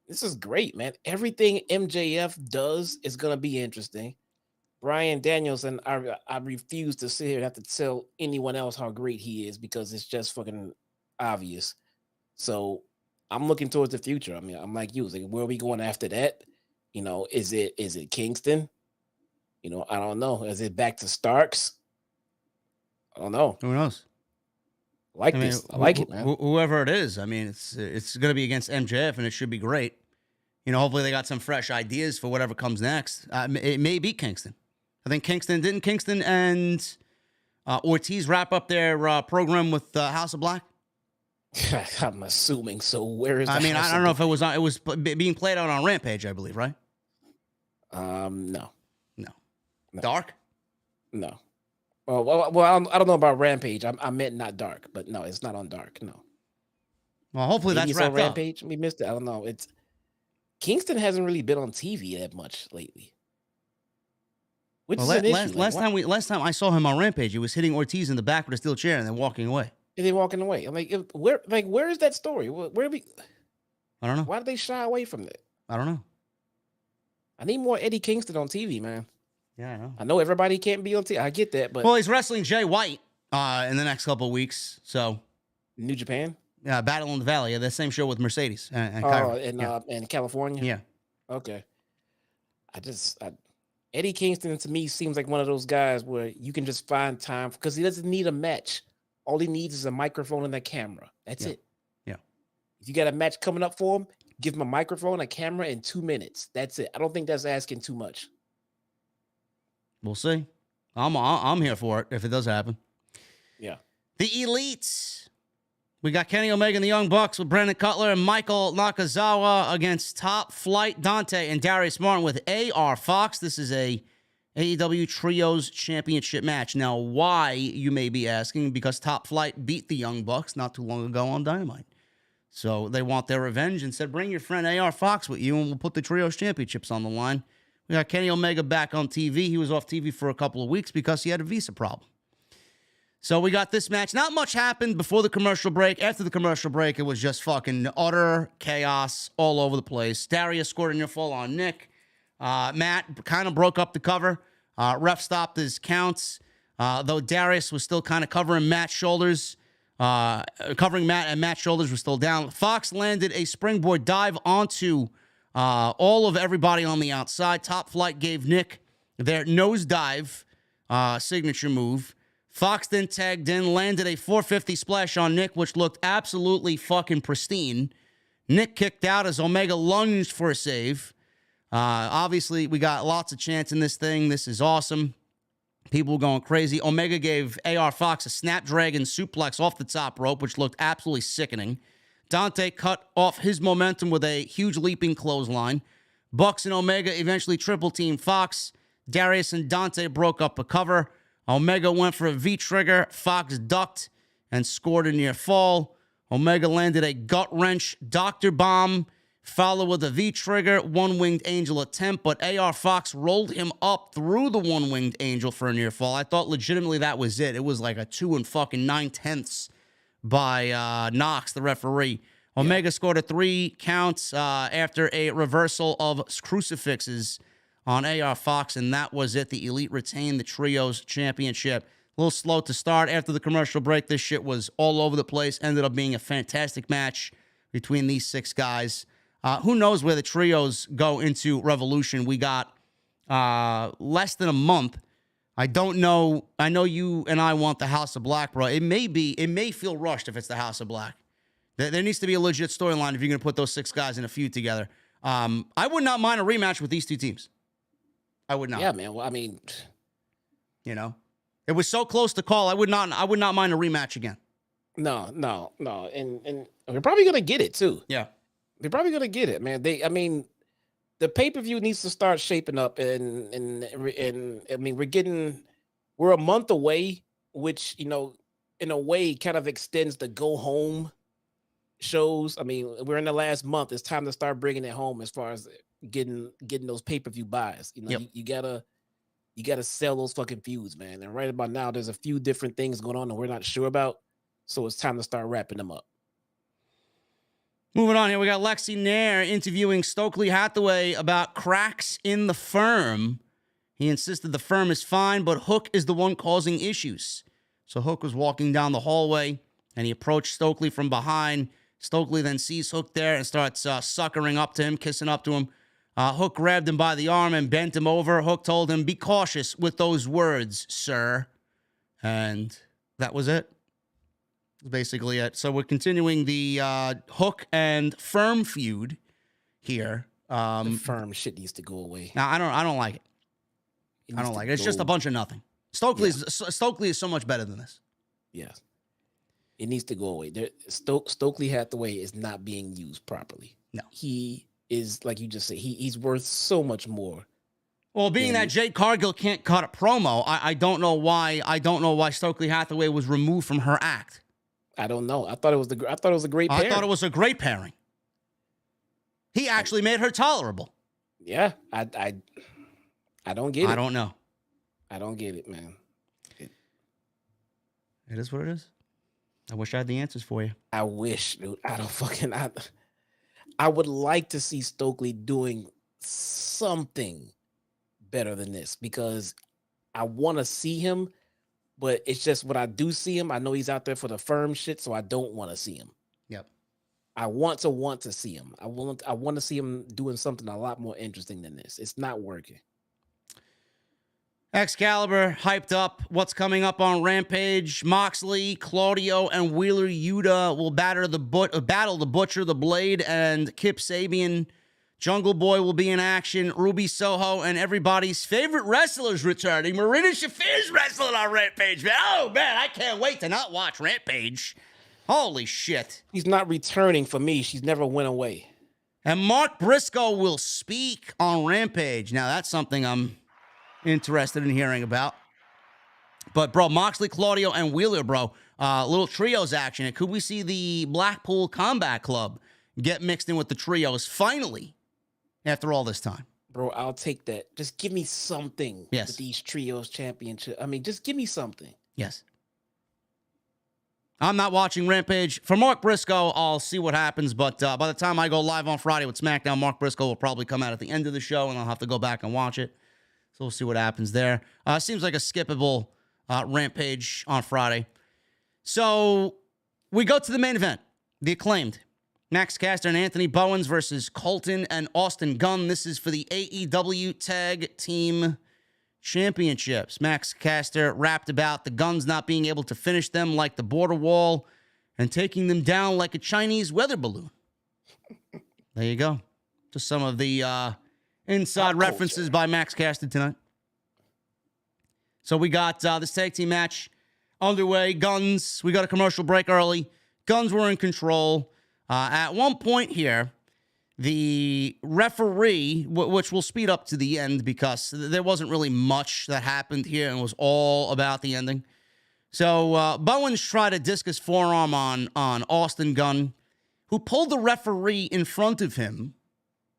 This is great, man. Everything MJF does is going to be interesting. Bryan Danielson, I refuse to sit here and have to tell anyone else how great he is because it's just fucking obvious. So I'm looking towards the future. I mean, I'm like you, like, where are we going after that? You know, is it Kingston? You know, I don't know. Is it back to Starks? I don't know. Who knows? I like it, man. Whoever it is, I mean, it's going to be against MJF, and it should be great. You know, hopefully they got some fresh ideas for whatever comes next. It may be Kingston. I think Kingston and Ortiz wrap up their program with House of Black? I'm assuming so. Where is? I mean, I don't know if it was on. It was being played out on Rampage, I believe, right? No. Dark? No. Well, I don't know about Rampage. I meant not Dark, but no, it's not on Dark. No. Well, hopefully Maybe that's it's on wrapped up. Rampage. We missed it. I don't know. It's Kingston hasn't really been on TV that much lately. Which is an issue. Last time I saw him on Rampage, he was hitting Ortiz in the back with a steel chair and then walking away. And then walking away. I'm like, where is that story? Where we? I don't know. Why did they shy away from that? I don't know. I need more Eddie Kingston on TV, man. Yeah, I know. I know everybody can't be on TV. I get that, but Well, he's wrestling Jay White in the next couple of weeks. So New Japan. Yeah, Battle in the Valley. Yeah, the same show with Mercedes and Cairo. In California. Yeah. Okay. Eddie Kingston to me seems like one of those guys where you can just find time because he doesn't need a match. All he needs is a microphone and a camera. That's it. Yeah. If you got a match coming up for him, give him a microphone, a camera, in 2 minutes. That's it. I don't think that's asking too much. We'll see. I'm here for it if it does happen. Yeah. The Elites. We got Kenny Omega and the Young Bucks with Brandon Cutler and Michael Nakazawa against Top Flight Dante and Darius Martin with AR Fox. This is a AEW Trios Championship match. Now, why, you may be asking? Because Top Flight beat the Young Bucks not too long ago on Dynamite. So they want their revenge and said, bring your friend AR Fox with you and we'll put the Trios Championships on the line. We got Kenny Omega back on TV. He was off TV for a couple of weeks because he had a visa problem. So we got this match. Not much happened before the commercial break. After the commercial break, it was just fucking utter chaos all over the place. Darius scored a near fall on Nick. Matt kind of broke up the cover. Ref stopped his counts, though Darius was still kind of covering Matt's shoulders. Covering Matt, and Matt's shoulders were still down. Fox landed a springboard dive onto all of everybody on the outside. Top Flight gave Nick their nosedive signature move. Fox then tagged in, landed a 450 splash on Nick, which looked absolutely fucking pristine. Nick kicked out as Omega lunged for a save. Obviously, we got lots of chance in this thing. This is awesome. People going crazy. Omega gave AR Fox a Snapdragon suplex off the top rope, which looked absolutely sickening. Dante cut off his momentum with a huge leaping clothesline. Bucks and Omega eventually triple team Fox. Darius and Dante broke up a cover. Omega went for a V-trigger. Fox ducked and scored a near fall. Omega landed a gut-wrench Dr. Bomb, followed with a V-trigger, one-winged angel attempt, but AR Fox rolled him up through the one-winged angel for a near fall. I thought legitimately that was it. It was like a 2 9/10 by Knox, the referee. Omega scored a 3 counts after a reversal of crucifixes on AR Fox, and that was it. The Elite retained the Trios Championship. A little slow to start. After the commercial break, this shit was all over the place. Ended up being a fantastic match between these 6 guys. Who knows where the Trios go into Revolution? We got less than a month. I don't know. I know you and I want the House of Black, bro. It may feel rushed if it's the House of Black. There needs to be a legit storyline if you're going to put those 6 guys in a feud together. I would not mind a rematch with these 2 teams. I would not. Yeah, man. Well, I mean, you know, it was so close to call. I would not mind a rematch again. No. And we're probably going to get it too. Yeah. They're probably going to get it, man. The pay-per-view needs to start shaping up and I mean, we're a month away, which, you know, in a way kind of extends the go home shows. I mean, we're in the last month. It's time to start bringing it home as far as getting those pay-per-view buys. You know, yep. you gotta sell those fucking feuds, man. And right about now, there's a few different things going on that we're not sure about. So it's time to start wrapping them up. Moving on here, we got Lexi Nair interviewing Stokely Hathaway about cracks in the firm. He insisted the firm is fine, but Hook is the one causing issues. So Hook was walking down the hallway, and he approached Stokely from behind. Stokely then sees Hook there and starts suckering up to him, kissing up to him. Hook grabbed him by the arm and bent him over. Hook told him, "Be cautious with those words, sir." And that was it. Basically it. So we're continuing the Hook and Firm feud here. The Firm shit needs to go away. Now I don't like it. I don't like it. It's just a bunch of nothing. Stokely is so much better than this. Yes. It needs to go away. Stokely Hathaway is not being used properly. No. He is, like you just said, he's worth so much more. Well, being that Jade Cargill can't cut a promo, I don't know why Stokely Hathaway was removed from her act. I don't know. I thought it was a great pairing. I thought it was a great pairing. He actually made her tolerable. Yeah, I don't get it. I don't know. I don't get it, man. It is what it is. I wish I had the answers for you. I wish, dude. I would like to see Stokely doing something better than this, because I want to see him, but it's just when I do see him, I know he's out there for the firm shit, so I don't want to see him. Yep. I want to see him. I want to see him doing something a lot more interesting than this. It's not working. Excalibur hyped up what's coming up on Rampage. Moxley, Claudio, and Wheeler Yuta will battle the Butcher, the Blade, and Kip Sabian. Jungle Boy will be in action. Ruby Soho and everybody's favorite wrestlers returning. Marina Shafir's wrestling on Rampage, man. Oh, man, I can't wait to not watch Rampage. Holy shit. He's not returning for me. She's never went away. And Mark Briscoe will speak on Rampage. Now, that's something I'm interested in hearing about. But, bro, Moxley, Claudio, and Wheeler, bro, little trios action. And could we see the Blackpool Combat Club get mixed in with the trios finally after all this time? Bro, I'll take that. Just give me something with these trios championship. I mean, just give me something. Yes. I'm not watching Rampage. For Mark Briscoe, I'll see what happens. But by the time I go live on Friday with SmackDown, Mark Briscoe will probably come out at the end of the show, and I'll have to go back and watch it. So we'll see what happens there. Seems like a skippable Rampage on Friday. So we go to the main event, the Acclaimed. Max Caster and Anthony Bowens versus Colton and Austin Gunn. This is for the AEW Tag Team Championships. Max Caster rapped about the Guns not being able to finish them like the border wall and taking them down like a Chinese weather balloon. There you go. Just some of the inside references by Max Caster tonight. So we got this tag team match underway. Guns, we got a commercial break early. Guns were in control. At one point here, the referee, which will speed up to the end because there wasn't really much that happened here and it was all about the ending. So Bowens tried a discus forearm on Austin Gunn, who pulled the referee in front of him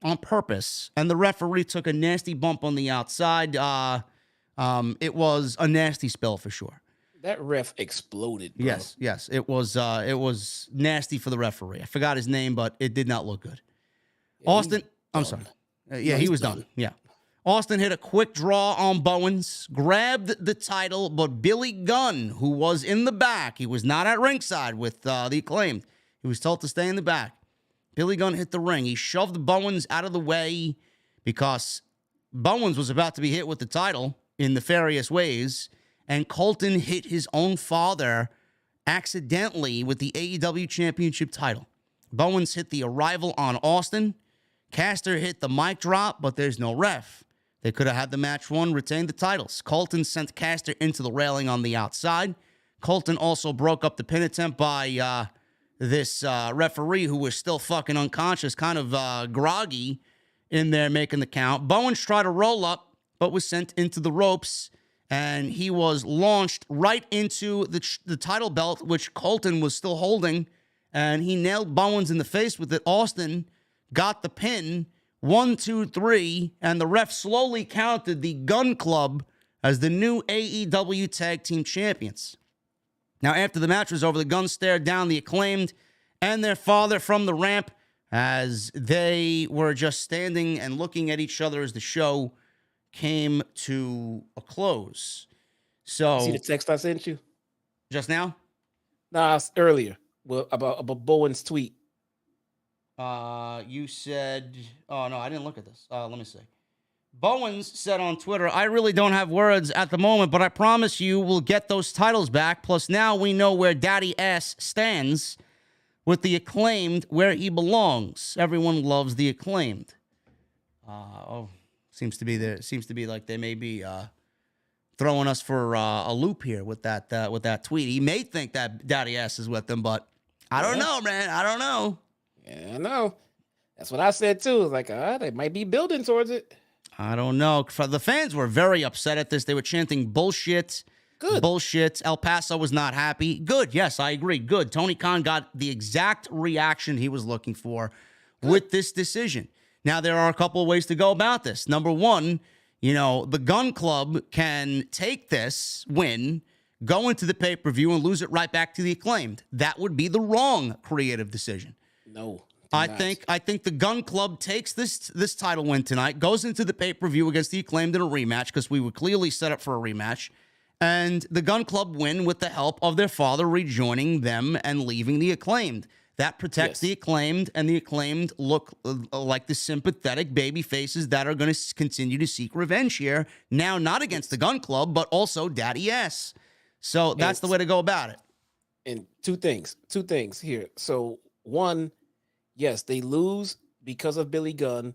on purpose, and the referee took a nasty bump on the outside. It was a nasty spill for sure. That ref exploded, bro. Yes. It was nasty for the referee. I forgot his name, but it did not look good. Yeah, Austin, I'm sorry. He was done. Yeah. Austin hit a quick draw on Bowens, grabbed the title, but Billy Gunn, who was in the back, he was not at ringside with the Acclaimed. He was told to stay in the back. Billy Gunn hit the ring. He shoved Bowens out of the way because Bowens was about to be hit with the title in nefarious ways, and Colton hit his own father accidentally with the AEW Championship title. Bowens hit the arrival on Austin. Caster hit the mic drop, but there's no ref. They could have had the match won, retained the titles. Colton sent Caster into the railing on the outside. Colton also broke up the pin attempt by this referee who was still fucking unconscious, kind of groggy in there making the count. Bowens tried to roll up, but was sent into the ropes, and he was launched right into the title belt, which Colton was still holding, and he nailed Bowens in the face with it. Austin got the pin, 1, 2, 3, and the ref slowly counted the Gunn Club as the new AEW Tag Team Champions. Now, after the match was over, the Guns stared down the Acclaimed and their father from the ramp as they were just standing and looking at each other as the show came to a close. So See the text I sent you just now? Nah, it's earlier. Well, about Bowen's tweet. You said, oh no, I didn't look at this. Let me see. Bowens said on Twitter, I really don't have words at the moment, but I promise you we'll get those titles back. Plus now we know where Daddy Ass stands with the Acclaimed, where he belongs. Everyone loves the Acclaimed. Seems to be like they may be throwing us for a loop here with that tweet. He may think that Daddy Ass is with them, but I don't know, man. I don't know. Yeah, I know. That's what I said too. Like, they might be building towards it. I don't know. The fans were very upset at this. They were chanting bullshit. Good. Bullshit. El Paso was not happy. Good. Yes, I agree. Good. Tony Khan got the exact reaction he was looking for with this decision. Now, there are a couple of ways to go about this. Number one, the Gunn Club can take this win, go into the pay-per-view, and lose it right back to the Acclaimed. That would be the wrong creative decision. No. I think the Gunn Club takes this title win tonight, goes into the pay-per-view against the Acclaimed in a rematch, because we were clearly set up for a rematch, and the Gunn Club win with the help of their father rejoining them and leaving the Acclaimed. That protects the Acclaimed, and the Acclaimed look like the sympathetic baby faces that are going to continue to seek revenge here. Now, not against the Gunn Club, but also Daddy S. So that's the way to go about it. And two things here. So one, yes, they lose because of Billy Gunn.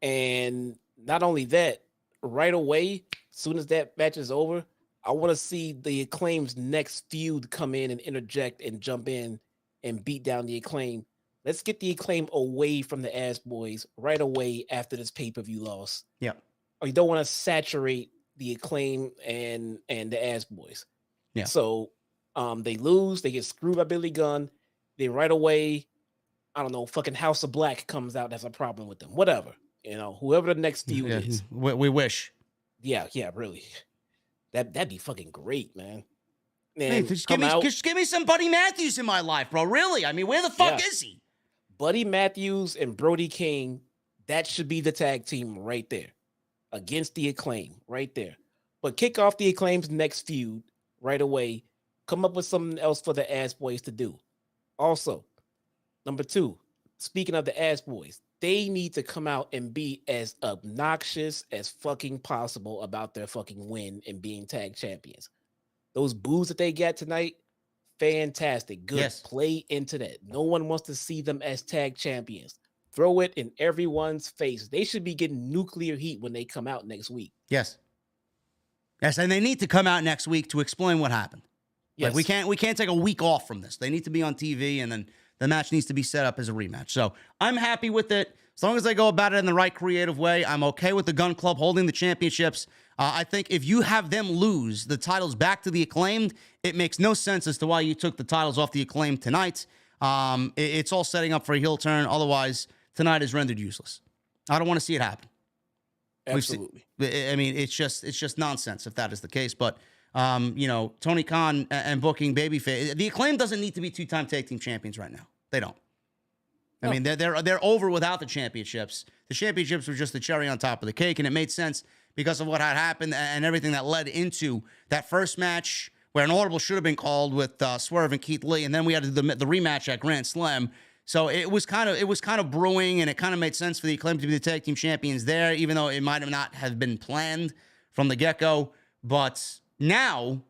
And not only that, right away, as soon as that match is over, I want to see the Acclaimed's next feud come in and interject and jump in and beat down the Acclaim. Let's get the Acclaim away from the Ass Boys right away after this pay-per-view loss. Yeah. Or you don't want to saturate the Acclaim and the Ass Boys. Yeah. So they lose, they get screwed by Billy Gunn. They right away, I don't know, fucking House of Black comes out. That's a problem with them. Whatever. Whoever the next feud is. We wish. Yeah, really. That'd be fucking great, man. Hey, just give me some Buddy Matthews in my life, bro. Really? I mean, where the fuck is he? Buddy Matthews and Brody King, that should be the tag team right there. Against the Acclaim, right there. But kick off the Acclaim's next feud right away. Come up with something else for the Ass Boys to do. Also, number two, speaking of the Ass Boys, they need to come out and be as obnoxious as fucking possible about their fucking win and being tag champions. Those boos that they got tonight, fantastic. Good. Yes. Play into that. No one wants to see them as tag champions. Throw it in everyone's face. They should be getting nuclear heat when they come out next week. Yes. Yes, and they need to come out next week to explain what happened. Yes. Like we can't take a week off from this. They need to be on TV, and then the match needs to be set up as a rematch. So I'm happy with it. As long as they go about it in the right creative way, I'm okay with the Gunn Club holding the championships. I think if you have them lose the titles back to the Acclaimed, it makes no sense as to why you took the titles off the Acclaimed tonight. It's all setting up for a heel turn. Otherwise, tonight is rendered useless. I don't want to see it happen. Absolutely. I mean, it's just nonsense if that is the case. But Tony Khan and booking babyface, the Acclaimed doesn't need to be two-time tag team champions right now. They don't. I mean, they're over without the championships. The championships were just the cherry on top of the cake, and it made sense because of what had happened and everything that led into that first match where an audible should have been called with Swerve and Keith Lee, and then we had the rematch at Grand Slam. So it was kind of brewing, and it kind of made sense for the Acclaimed to be the tag team champions there, even though it might have not have been planned from the get-go. But now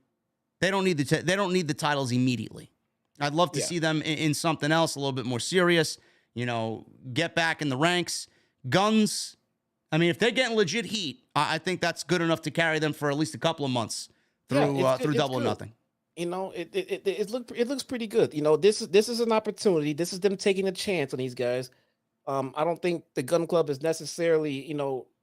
they don't need the titles immediately. I'd love to see them in something else a little bit more serious. Get back in the ranks. Guns, I mean, if they're getting legit heat, I think that's good enough to carry them for at least a couple of months through Double or Nothing. It looks pretty good. This is an opportunity. This is them taking a chance on these guys. I don't think the Gunn Club is necessarily,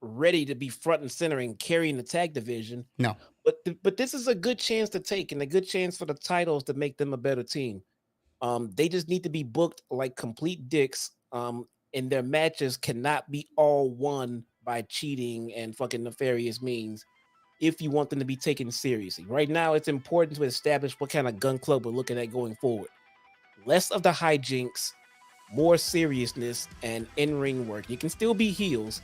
ready to be front and center and carrying the tag division. No. But this is a good chance to take, and a good chance for the titles to make them a better team. They just need to be booked like complete dicks. And their matches cannot be all won by cheating and fucking nefarious means if you want them to be taken seriously. Right now, it's important to establish what kind of Gunn Club we're looking at going forward. Less of the hijinks, more seriousness, and in-ring work. You can still be heels,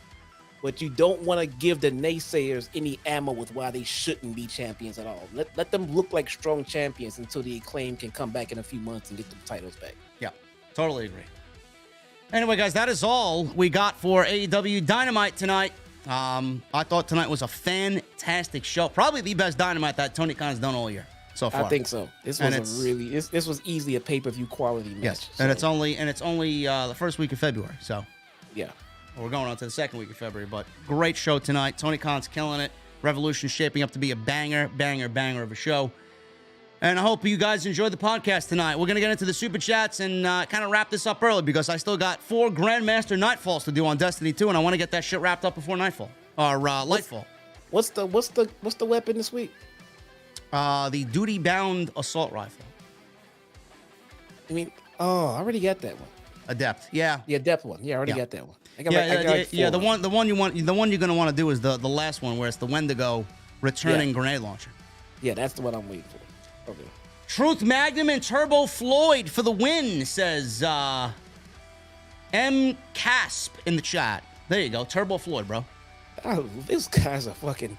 but you don't want to give the naysayers any ammo with why they shouldn't be champions at all. Let them look like strong champions until the Acclaim can come back in a few months and get the titles back. Yeah, totally agree. Anyway, guys, that is all we got for AEW Dynamite tonight. I thought tonight was a fantastic show. Probably the best Dynamite that Tony Khan's done all year so far. I think so. This was easily a pay-per-view quality match. Yes, so. and it's only the first week of February. So yeah, we're going on to the second week of February. But great show tonight. Tony Khan's killing it. Revolution shaping up to be a banger of a show. And I hope you guys enjoyed the podcast tonight. We're going to get into the Super Chats and kind of wrap this up early because I still got 4 Grandmaster Nightfalls to do on Destiny 2, and I want to get that shit wrapped up before Nightfall. Or Lightfall. What's the weapon this week? The duty-bound assault rifle. I mean, I already got that one. Adept, yeah. The Adept one. Yeah, I already got that one. I got the one you're going to want to do is the last one where it's the Wendigo returning grenade launcher. Yeah, that's the one I'm waiting for. Okay. Truth Magnum and Turbo Floyd for the win, says M. Casp in the chat. There you go, Turbo Floyd, bro. Oh, these guys are fucking.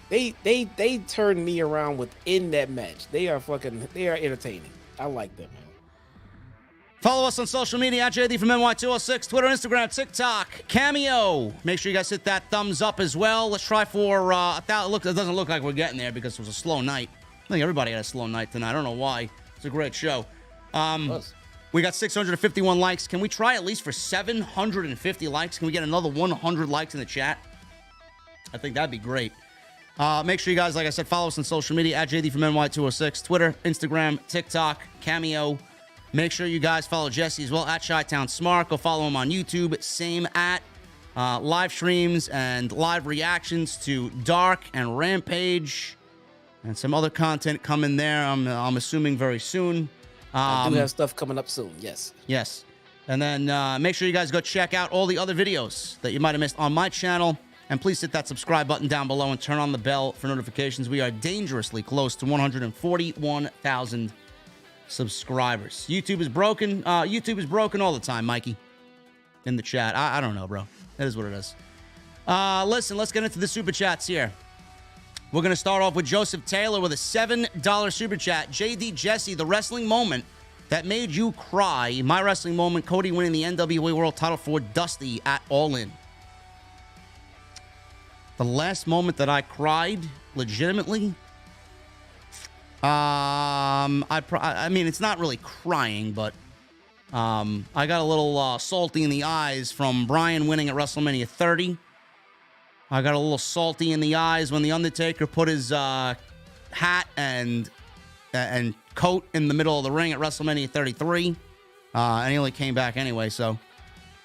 They turned me around within that match. They are entertaining. I like them, man. Follow us on social media at JDfromNY206, Twitter, Instagram, TikTok, Cameo. Make sure you guys hit that thumbs up as well. Let's try for 1,000. Look, it doesn't look like we're getting there because it was a slow night. I think everybody had a slow night tonight. I don't know why. It's a great show. We got 651 likes. Can we try at least for 750 likes? Can we get another 100 likes in the chat? I think that'd be great. Make sure you guys, like I said, follow us on social media at JDfromNY206, Twitter, Instagram, TikTok, Cameo. Make sure you guys follow Jesse as well at Chi-Town Smart. Go follow him on YouTube. Same at live streams and live reactions to Dark and Rampage. And some other content coming there, I'm assuming very soon. I do have stuff coming up soon, yes. Yes. And then make sure you guys go check out all the other videos that you might have missed on my channel. And please hit that subscribe button down below and turn on the bell for notifications. We are dangerously close to 141,000 subscribers. YouTube is broken. YouTube is broken all the time, Mikey. In the chat. I don't know, bro. That is what it is. Listen, let's get into the Super Chats here. We're going to start off with Joseph Taylor with a $7 Super Chat. JD Jesse, the wrestling moment that made you cry. My wrestling moment, Cody winning the NWA World title for Dusty at All In. The last moment that I cried legitimately, I mean, it's not really crying, but I got a little salty in the eyes from Bryan winning at WrestleMania 30. I got a little salty in the eyes when The Undertaker put his hat and coat in the middle of the ring at WrestleMania 33. And he only came back anyway, so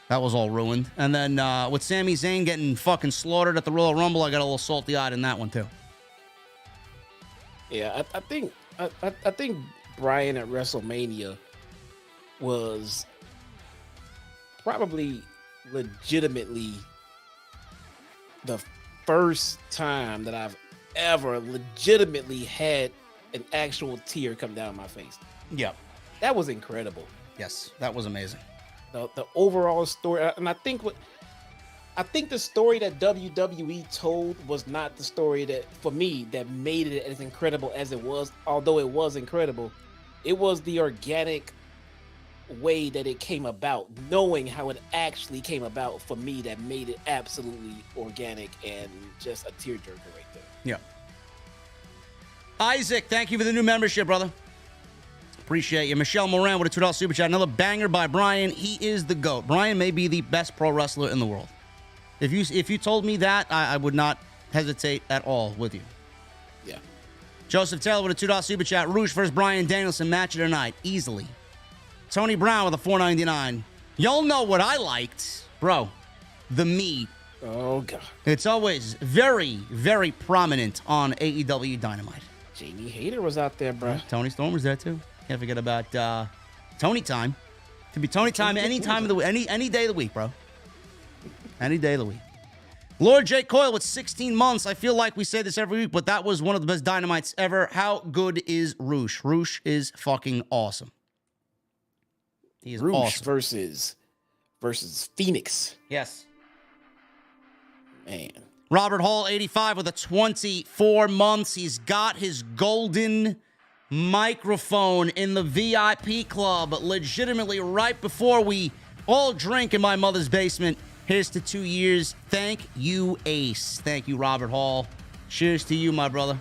that was all ruined. And then with Sami Zayn getting fucking slaughtered at the Royal Rumble, I got a little salty-eyed in that one, too. Yeah, I think Bryan at WrestleMania was probably legitimately the first time that I've ever legitimately had an actual tear come down my face. Yeah. That was incredible. Yes, that was amazing. The overall story, and I think the story that WWE told was not the story that, for me, that made it as incredible as it was. Although it was incredible, it was the organic way that it came about, knowing how it actually came about, for me, that made it absolutely organic and just a tearjerker right there. Yeah. Isaac, thank you for the new membership, brother. Appreciate you. Michelle Moran with a $2 Super Chat. Another banger by Bryan. He is the GOAT. Bryan may be the best pro wrestler in the world. If you told me that, I would not hesitate at all with you. Yeah. Joseph Taylor with a $2 Super Chat. Rouge versus Bryan Danielson match of the night. Easily. Tony Brown with a $4.99. Y'all know what I liked. Bro, the meat. Oh, God. It's always very, very prominent on AEW Dynamite. Jamie Hayter was out there, bro. Tony Storm was there, too. Can't forget about Tony time. Could be Tony time any time of the week, any day of the week, bro. Any day of the week. Lord J. Coyle with 16 months. I feel like we say this every week, but that was one of the best Dynamites ever. How good is Roosh? Roosh is fucking awesome. He is Roosh awesome. versus Phoenix. Yes. Man. Robert Hall, 85, with a 24 months. He's got his golden microphone in the VIP club, legitimately right before we all drink in my mother's basement. Here's to 2 years. Thank you, Ace. Thank you, Robert Hall. Cheers to you, my brother.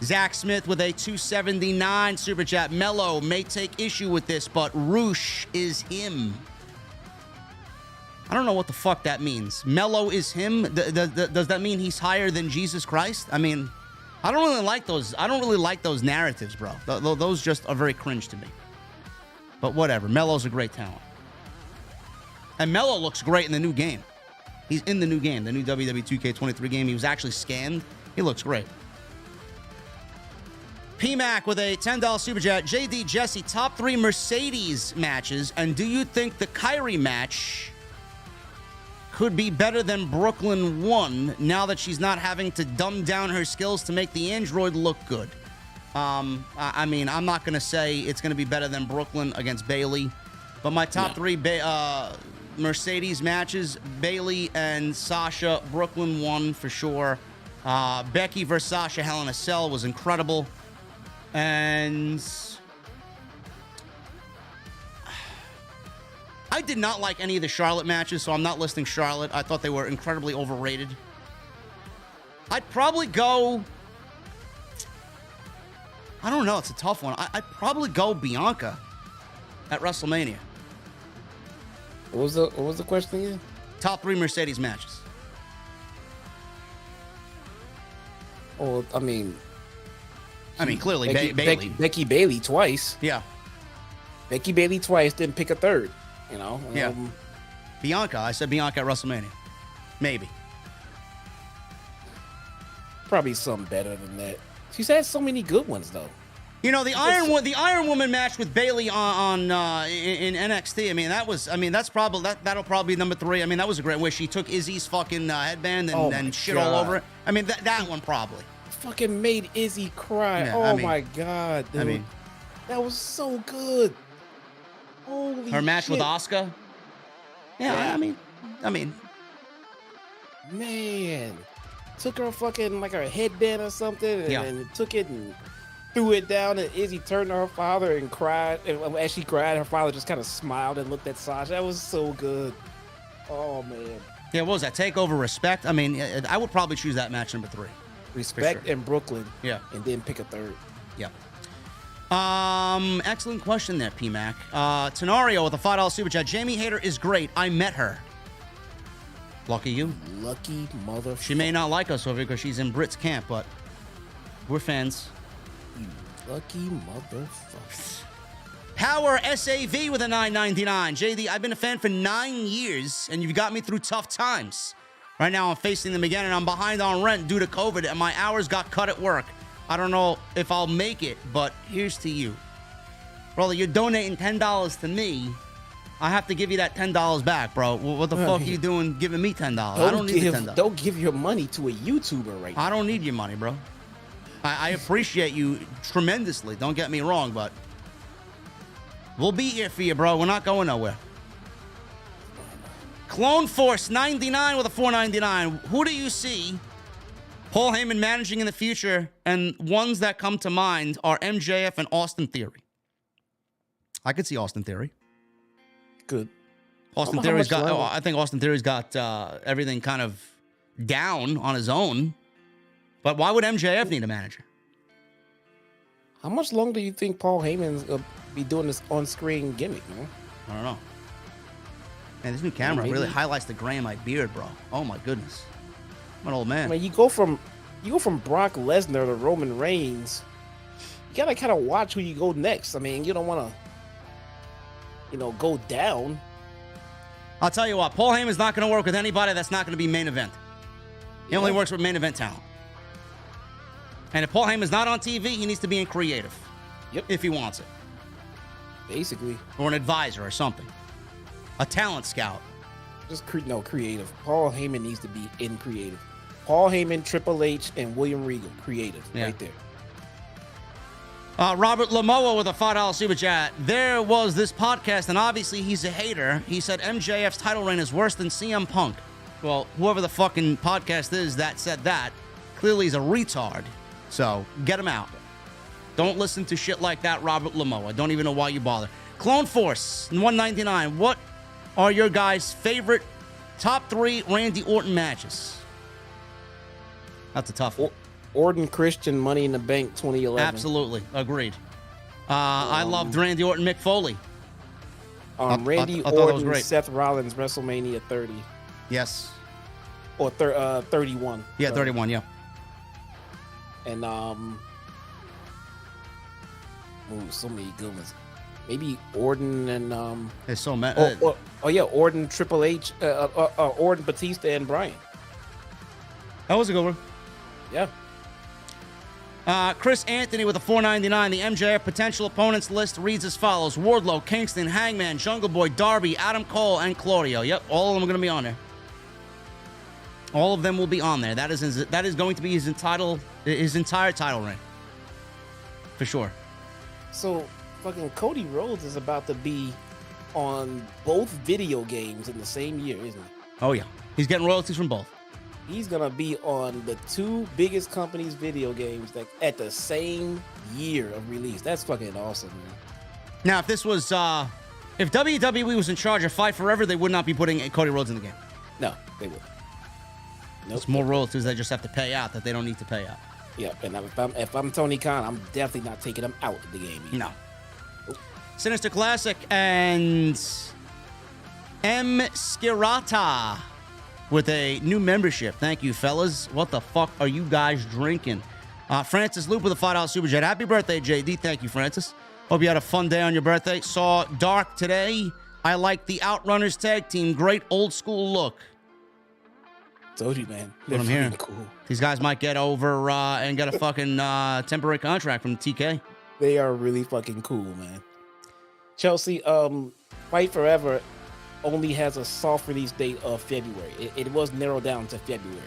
Zach Smith with a 279 super chat. Mello may take issue with this, but Roosh is him. I don't know what the fuck that means. Mello is him? Does that mean he's higher than Jesus Christ? I mean, I don't really like those. I don't really like those narratives, bro. Those just are very cringe to me. But whatever. Mello's a great talent. And Mello looks great in the new game. He's in the new game, the new WWE 2K23 game. He was actually scanned. He looks great. PMAC with a $10 super chat. JD Jesse, top 3 Mercedes matches. And do you think the Kyrie match could be better than Brooklyn 1 now that she's not having to dumb down her skills to make the android look good? I mean, I'm not going to say it's going to be better than Brooklyn against Bayley, but my top 3 Mercedes matches, Bayley and Sasha. Brooklyn 1 for sure. Becky versus Sasha Hell in a Cell was incredible. And I did not like any of the Charlotte matches, so I'm not listing Charlotte. I thought they were incredibly overrated. I'd probably go... I don't know. It's a tough one. I'd probably go Bianca at WrestleMania. What was the question again? Top 3 Mercedes matches. Oh, I mean, clearly Bayley. Becky Bayley twice. Yeah. Becky Bayley twice, didn't pick a third. You know. Yeah. Bianca. I said Bianca at WrestleMania. Maybe. Probably something better than that. She's had so many good ones though. You know, the Iron Woman match with Bayley on in NXT. That'll probably be number 3. I mean, that was a great way. She took Izzy's fucking headband and shit all over it. I mean, that one probably. Fucking made Izzy cry. Yeah, my god, dude. I mean, that was so good. Holy her match shit. with Asuka. Yeah, I mean, man, took her fucking like her headband or something, and took it and threw it down, and Izzy turned to her father and cried. And as she cried, her father just kind of smiled and looked at Sasha. That was so good. Oh man. Yeah, what was that? Takeover Respect. I mean, I would probably choose that match number 3. Respect sure. and Brooklyn. Yeah. And then pick a third. Yeah. Excellent question there, PMAC. Tenario with a $5 super chat. Jamie Hayter is great. I met her. Lucky you. Lucky motherfucker. She may not like us over here because she's in Brit's camp, but we're fans. You lucky motherfucker. Power SAV with a $9.99. JD, I've been a fan for 9 years, and you've got me through tough times. Right now, I'm facing them again, and I'm behind on rent due to COVID, and my hours got cut at work. I don't know if I'll make it, but here's to you. Brother, you're donating $10 to me. I have to give you that $10 back, bro. What the fuck are you doing giving me $10? I don't need the $10. Don't give your money to a YouTuber right now. I don't need your money, bro. I appreciate you tremendously. Don't get me wrong, but we'll be here for you, bro. We're not going nowhere. Clone Force 99 with a $4.99. Who do you see Paul Heyman managing in the future? And ones that come to mind are MJF and Austin Theory. I could see Austin Theory. Good. Austin Theory's got. I think Austin Theory's got everything kind of down on his own. But why would MJF need a manager? How much longer do you think Paul Heyman's gonna be doing this on-screen gimmick, man? I don't know. Man, this new camera really highlights the gray in my beard, bro. Oh my goodness, I'm an old man. I mean, you go from Brock Lesnar to Roman Reigns. You gotta kind of watch who you go next. I mean, you don't want to, go down. I'll tell you what, Paul Heyman's not going to work with anybody that's not going to be main event. He only works with main event talent. And if Paul Heyman's not on TV, he needs to be in creative. Yep. If he wants it. Basically. Or an advisor or something. A talent scout. Just creative. Paul Heyman needs to be in creative. Paul Heyman, Triple H, and William Regal, creative, right there. Robert Lamoa with a $5 super chat. There was this podcast, and obviously he's a hater. He said MJF's title reign is worse than CM Punk. Well, whoever the fucking podcast is that said that clearly is a retard. So get him out. Don't listen to shit like that, Robert Lamo. I don't even know why you bother. Clone Force, 199. What are your guys' favorite top 3 Randy Orton matches? That's a tough one. Orton Christian Money in the Bank 2011. Absolutely. Agreed. I loved Randy Orton, Mick Foley. Randy I thought that was Orton, great. Seth Rollins, WrestleMania 30. Yes. Or 31. Yeah, Sorry. 31, yeah. And so many good ones. Maybe Orton and There's so many. Orton, Triple H, Orton, Batista, and Bryan. That was a good one. Yeah. Chris Anthony with a $4.99. The MJF potential opponents list reads as follows: Wardlow, Kingston, Hangman, Jungle Boy, Darby, Adam Cole, and Claudio. Yep, all of them are going to be on there. All of them will be on there. That is going to be his entire title reign. For sure. So, fucking Cody Rhodes is about to be on both video games in the same year, isn't he? Oh, yeah. He's getting royalties from both. He's going to be on the 2 biggest companies' video games at the same year of release. That's fucking awesome, man. Now, if this was, if WWE was in charge of Fight Forever, they would not be putting Cody Rhodes in the game. No, they would. Nope. It's more royalties they just have to pay out that they don't need to pay out. Yeah, and if I'm Tony Khan, I'm definitely not taking him out of the game either. No. Sinister Classic and M. Skirata with a new membership. Thank you, fellas. What the fuck are you guys drinking? Francis Loop with a $5 super chat. Happy birthday, JD. Thank you, Francis. Hope you had a fun day on your birthday. Saw Dark today. I like the Outrunners tag team. Great old school look. Told you, man. What I'm hearing. Cool. These guys might get over and get a fucking temporary contract from TK. They are really fucking cool, man. Chelsea, Fight Forever only has a soft release date of February. It was narrowed down to February.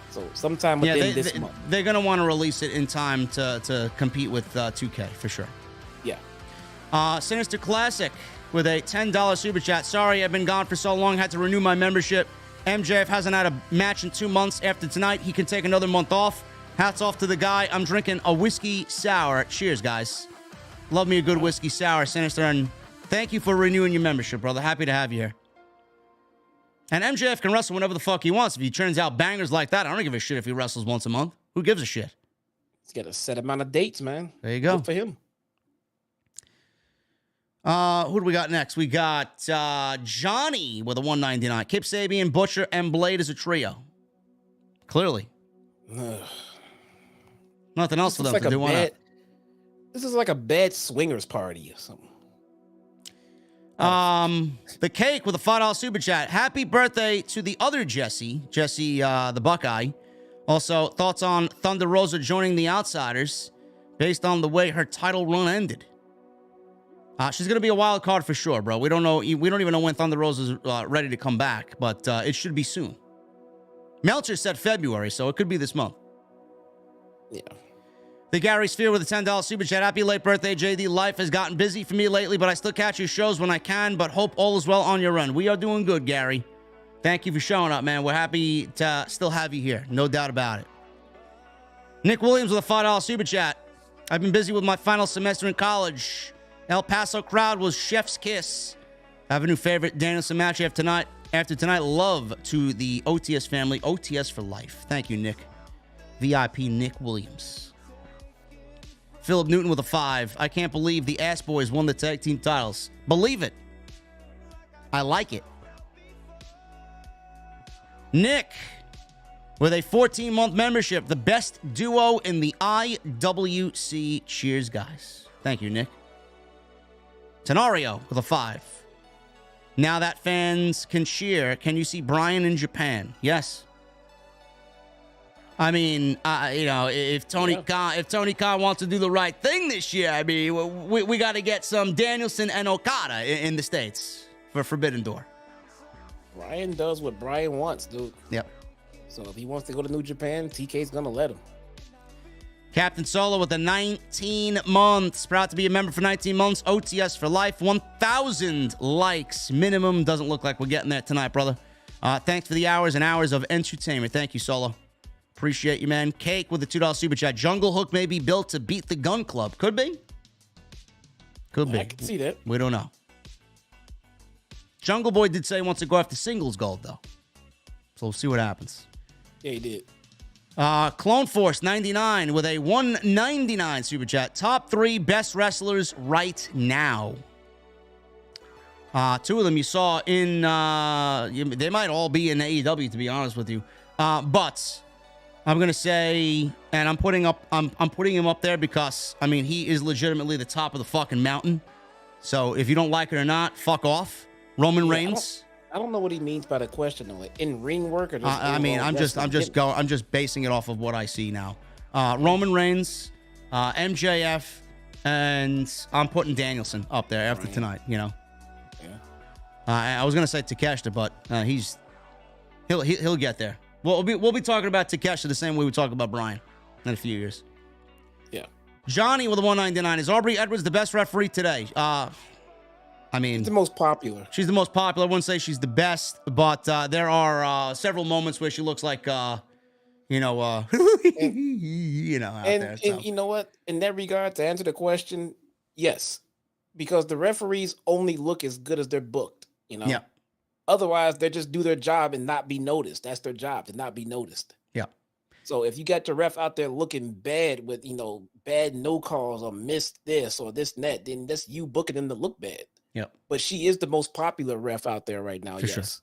So sometime within this month. They're going to want to release it in time to compete with 2K, for sure. Yeah. Sinister Classic with a $10 super chat. Sorry, I've been gone for so long. Had to renew my membership. MJF hasn't had a match in 2 months. After tonight, he can take another month off. Hats off to the guy. I'm drinking a whiskey sour. Cheers, guys. Love me a good whiskey sour, Sinister. And thank you for renewing your membership, brother. Happy to have you here. And MJF can wrestle whenever the fuck he wants. If he turns out bangers like that, I don't give a shit if he wrestles once a month. Who gives a shit? He's got a set amount of dates, man. There you go. Good for him. Who do we got next? We got Johnny with a $1.99. Kip Sabian, Butcher, and Blade as a trio. Clearly. Nothing else for them to do. This is like a bad swingers party or something. The Cake with a $5 super chat. Happy birthday to the other Jesse the Buckeye. Also, thoughts on Thunder Rosa joining the Outsiders based on the way her title run ended. She's going to be a wild card for sure, bro. We don't know. We don't even know when Thunder Rosa's ready to come back, but it should be soon. Meltzer said February, so it could be this month. Yeah. The Gary Sphere with a $10 super chat. Happy late birthday, JD. Life has gotten busy for me lately, but I still catch your shows when I can, but hope all is well on your run. We are doing good, Gary. Thank you for showing up, man. We're happy to still have you here. No doubt about it. Nick Williams with a $5 super chat. I've been busy with my final semester in college. El Paso crowd was chef's kiss. I have a new favorite Danielson match after tonight. Love to the OTS family. OTS for life. Thank you, Nick. VIP Nick Williams. Philip Newton with a 5. I can't believe the Ass Boys won the tag team titles. Believe it. I like it. Nick with a 14-month membership. The best duo in the IWC. Cheers, guys. Thank you, Nick. Tenario with a 5. Now that fans can cheer, can you see Bryan in Japan? Yes. I mean, if Tony Khan wants to do the right thing this year, I mean, we got to get some Danielson and Okada in the States for Forbidden Door. Bryan does what Bryan wants, dude. Yep. So if he wants to go to New Japan, TK's gonna let him. Captain Solo with the 19 months. Proud to be a member for 19 months. OTS for life. 1,000 likes minimum. Doesn't look like we're getting there tonight, brother. Thanks for the hours and hours of entertainment. Thank you, Solo. Appreciate you, man. Cake with the $2 super chat. Jungle Hook may be built to beat the Gun Club. Could be. Could be. I can see that. We don't know. Jungle Boy did say he wants to go after singles gold, though. So we'll see what happens. Yeah, he did. Clone Force 99 with a 199 super chat. Top 3 best wrestlers right now. 2 of them you saw in, they might all be in AEW, to be honest with you. But I'm going to say, and I'm putting him up there because, I mean, he is legitimately the top of the fucking mountain. So if you don't like it or not, fuck off. Roman Reigns. I don't know what he means by the question, though. Like, in ring work or just I mean, I'm just basing it off of what I see now. Roman Reigns, MJF, and I'm putting Danielson up there after tonight, you know. I was gonna say Takeshita, but he'll get there. We'll be talking about Takeshita the same way we talk about Bryan in a few years. Yeah. Johnny with a 199. Is Aubrey Edwards the best referee today? I mean, the most popular. She's the most popular. I wouldn't say she's the best, but there are several moments where she looks like you know, out there. So. And you know what? In that regard, to answer the question, yes, because the referees only look as good as they're booked. You know. Yeah. Otherwise, they just do their job and not be noticed. That's their job, to not be noticed. Yeah. So if you got your ref out there looking bad with, you know, bad no calls or missed this or this and that, then that's you booking them to look bad. Yep. But she is the most popular ref out there right now. For yes.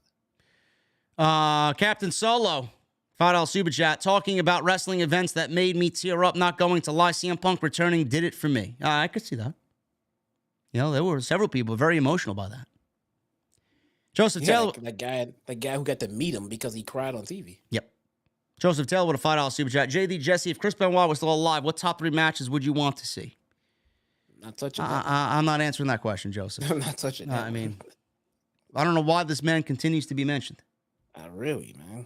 Sure. Captain Solo, $5 super chat, talking about wrestling events that made me tear up. Not going to lie, CM Punk returning did it for me. I could see that. You know, there were several people very emotional by that. Joseph Taylor, that guy who got to meet him because he cried on TV. Yep. Joseph Taylor with a $5 super chat. JD, Jesse, if Chris Benoit was still alive, what top 3 matches would you want to see? Not touching that. I'm not answering that question, Joseph. I'm not touching that. I mean, I don't know why this man continues to be mentioned. Not really, man.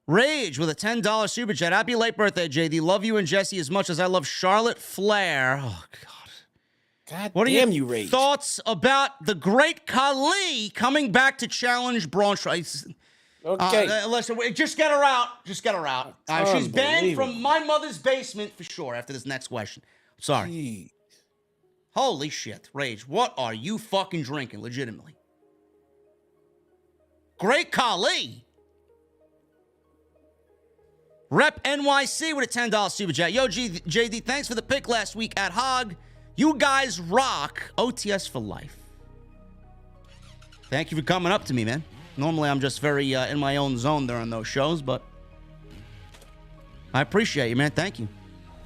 Rage with a $10 super chat. Happy late birthday, JD. Love you and Jesse as much as I love Charlotte Flair. Oh, God. God what damn are you, Rage. Thoughts about the great Khali coming back to challenge Braun Strowman? Okay. Listen, just get her out. Just get her out. She's banned from my mother's basement for sure after this next question. Sorry. Jeez. Holy shit. Rage, what are you fucking drinking, legitimately? Great Khali. Rep NYC with a $10 super chat. Yo, JD, thanks for the pick last week at Hog. You guys rock. OTS for life. Thank you for coming up to me, man. Normally, I'm just very in my own zone during those shows, but I appreciate you, man. Thank you.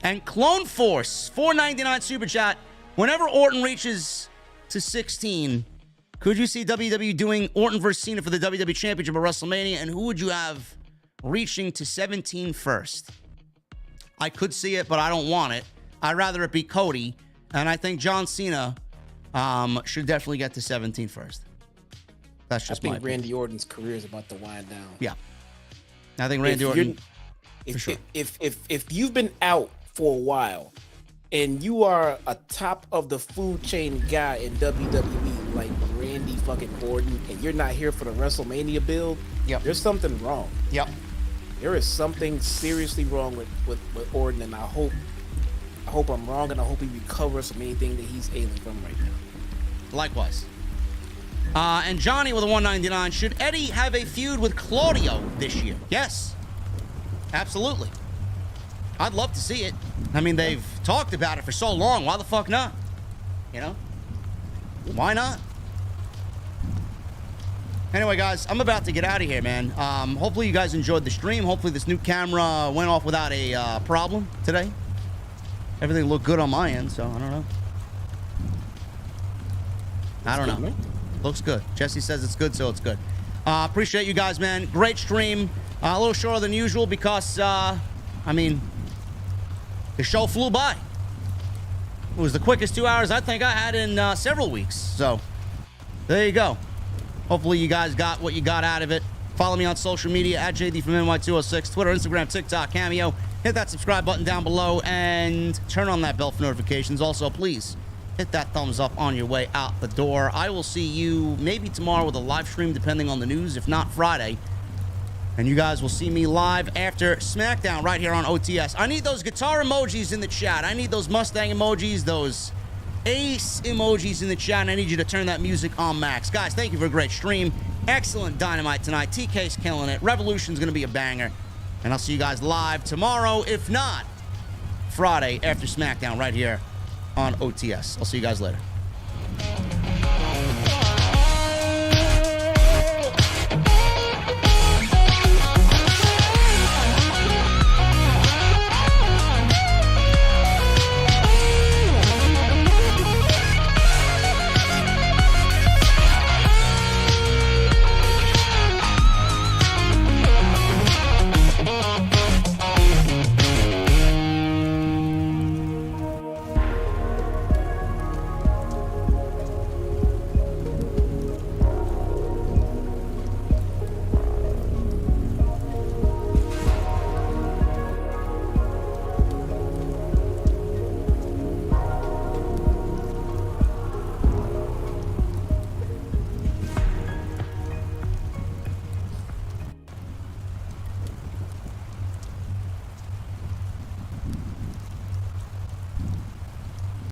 And Clone Force, $4.99 super chat. Whenever Orton reaches to 16, could you see WWE doing Orton versus Cena for the WWE Championship at WrestleMania? And who would you have reaching to 17 first? I could see it, but I don't want it. I'd rather it be Cody. And I think John Cena should definitely get to 17 first. That's just my opinion. Randy Orton's career is about to wind down. Yeah. I think Randy Orton, for sure. If you've been out for a while and you are a top of the food chain guy in WWE like Randy fucking Orton and you're not here for the WrestleMania build, there's something wrong. Yep. There is something seriously wrong with Orton, and I hope I'm wrong, and I hope he recovers from anything that he's ailing from right now. Likewise. And Johnny with a 199. Should Eddie have a feud with Claudio this year? Yes. Absolutely. I'd love to see it. I mean, they've talked about it for so long. Why the fuck not? You know? Why not? Anyway, guys, I'm about to get out of here, man. Hopefully you guys enjoyed the stream. Hopefully this new camera went off without a problem today. Everything looked good on my end, so I don't know. I don't know. Man. Looks good. Jesse says it's good, so it's good. Appreciate you guys, man. Great stream. A little shorter than usual because, I mean, the show flew by. It was the quickest 2 hours I think I had in several weeks. So, there you go. Hopefully you guys got what you got out of it. Follow me on social media at JDfromNY206, Twitter, Instagram, TikTok, Cameo. Hit that subscribe button down below and turn on that bell for notifications. Also, please hit that thumbs up on your way out the door. I will see you maybe tomorrow with a live stream, depending on the news. If not, Friday. And you guys will see me live after SmackDown right here on OTS. I need those guitar emojis in the chat. I need those Mustang emojis, those Ace emojis in the chat. And I need you to turn that music on max. Guys, thank you for a great stream. Excellent Dynamite tonight. TK's killing it. Revolution's going to be a banger. And I'll see you guys live tomorrow, if not Friday after SmackDown right here on OTS. I'll see you guys later.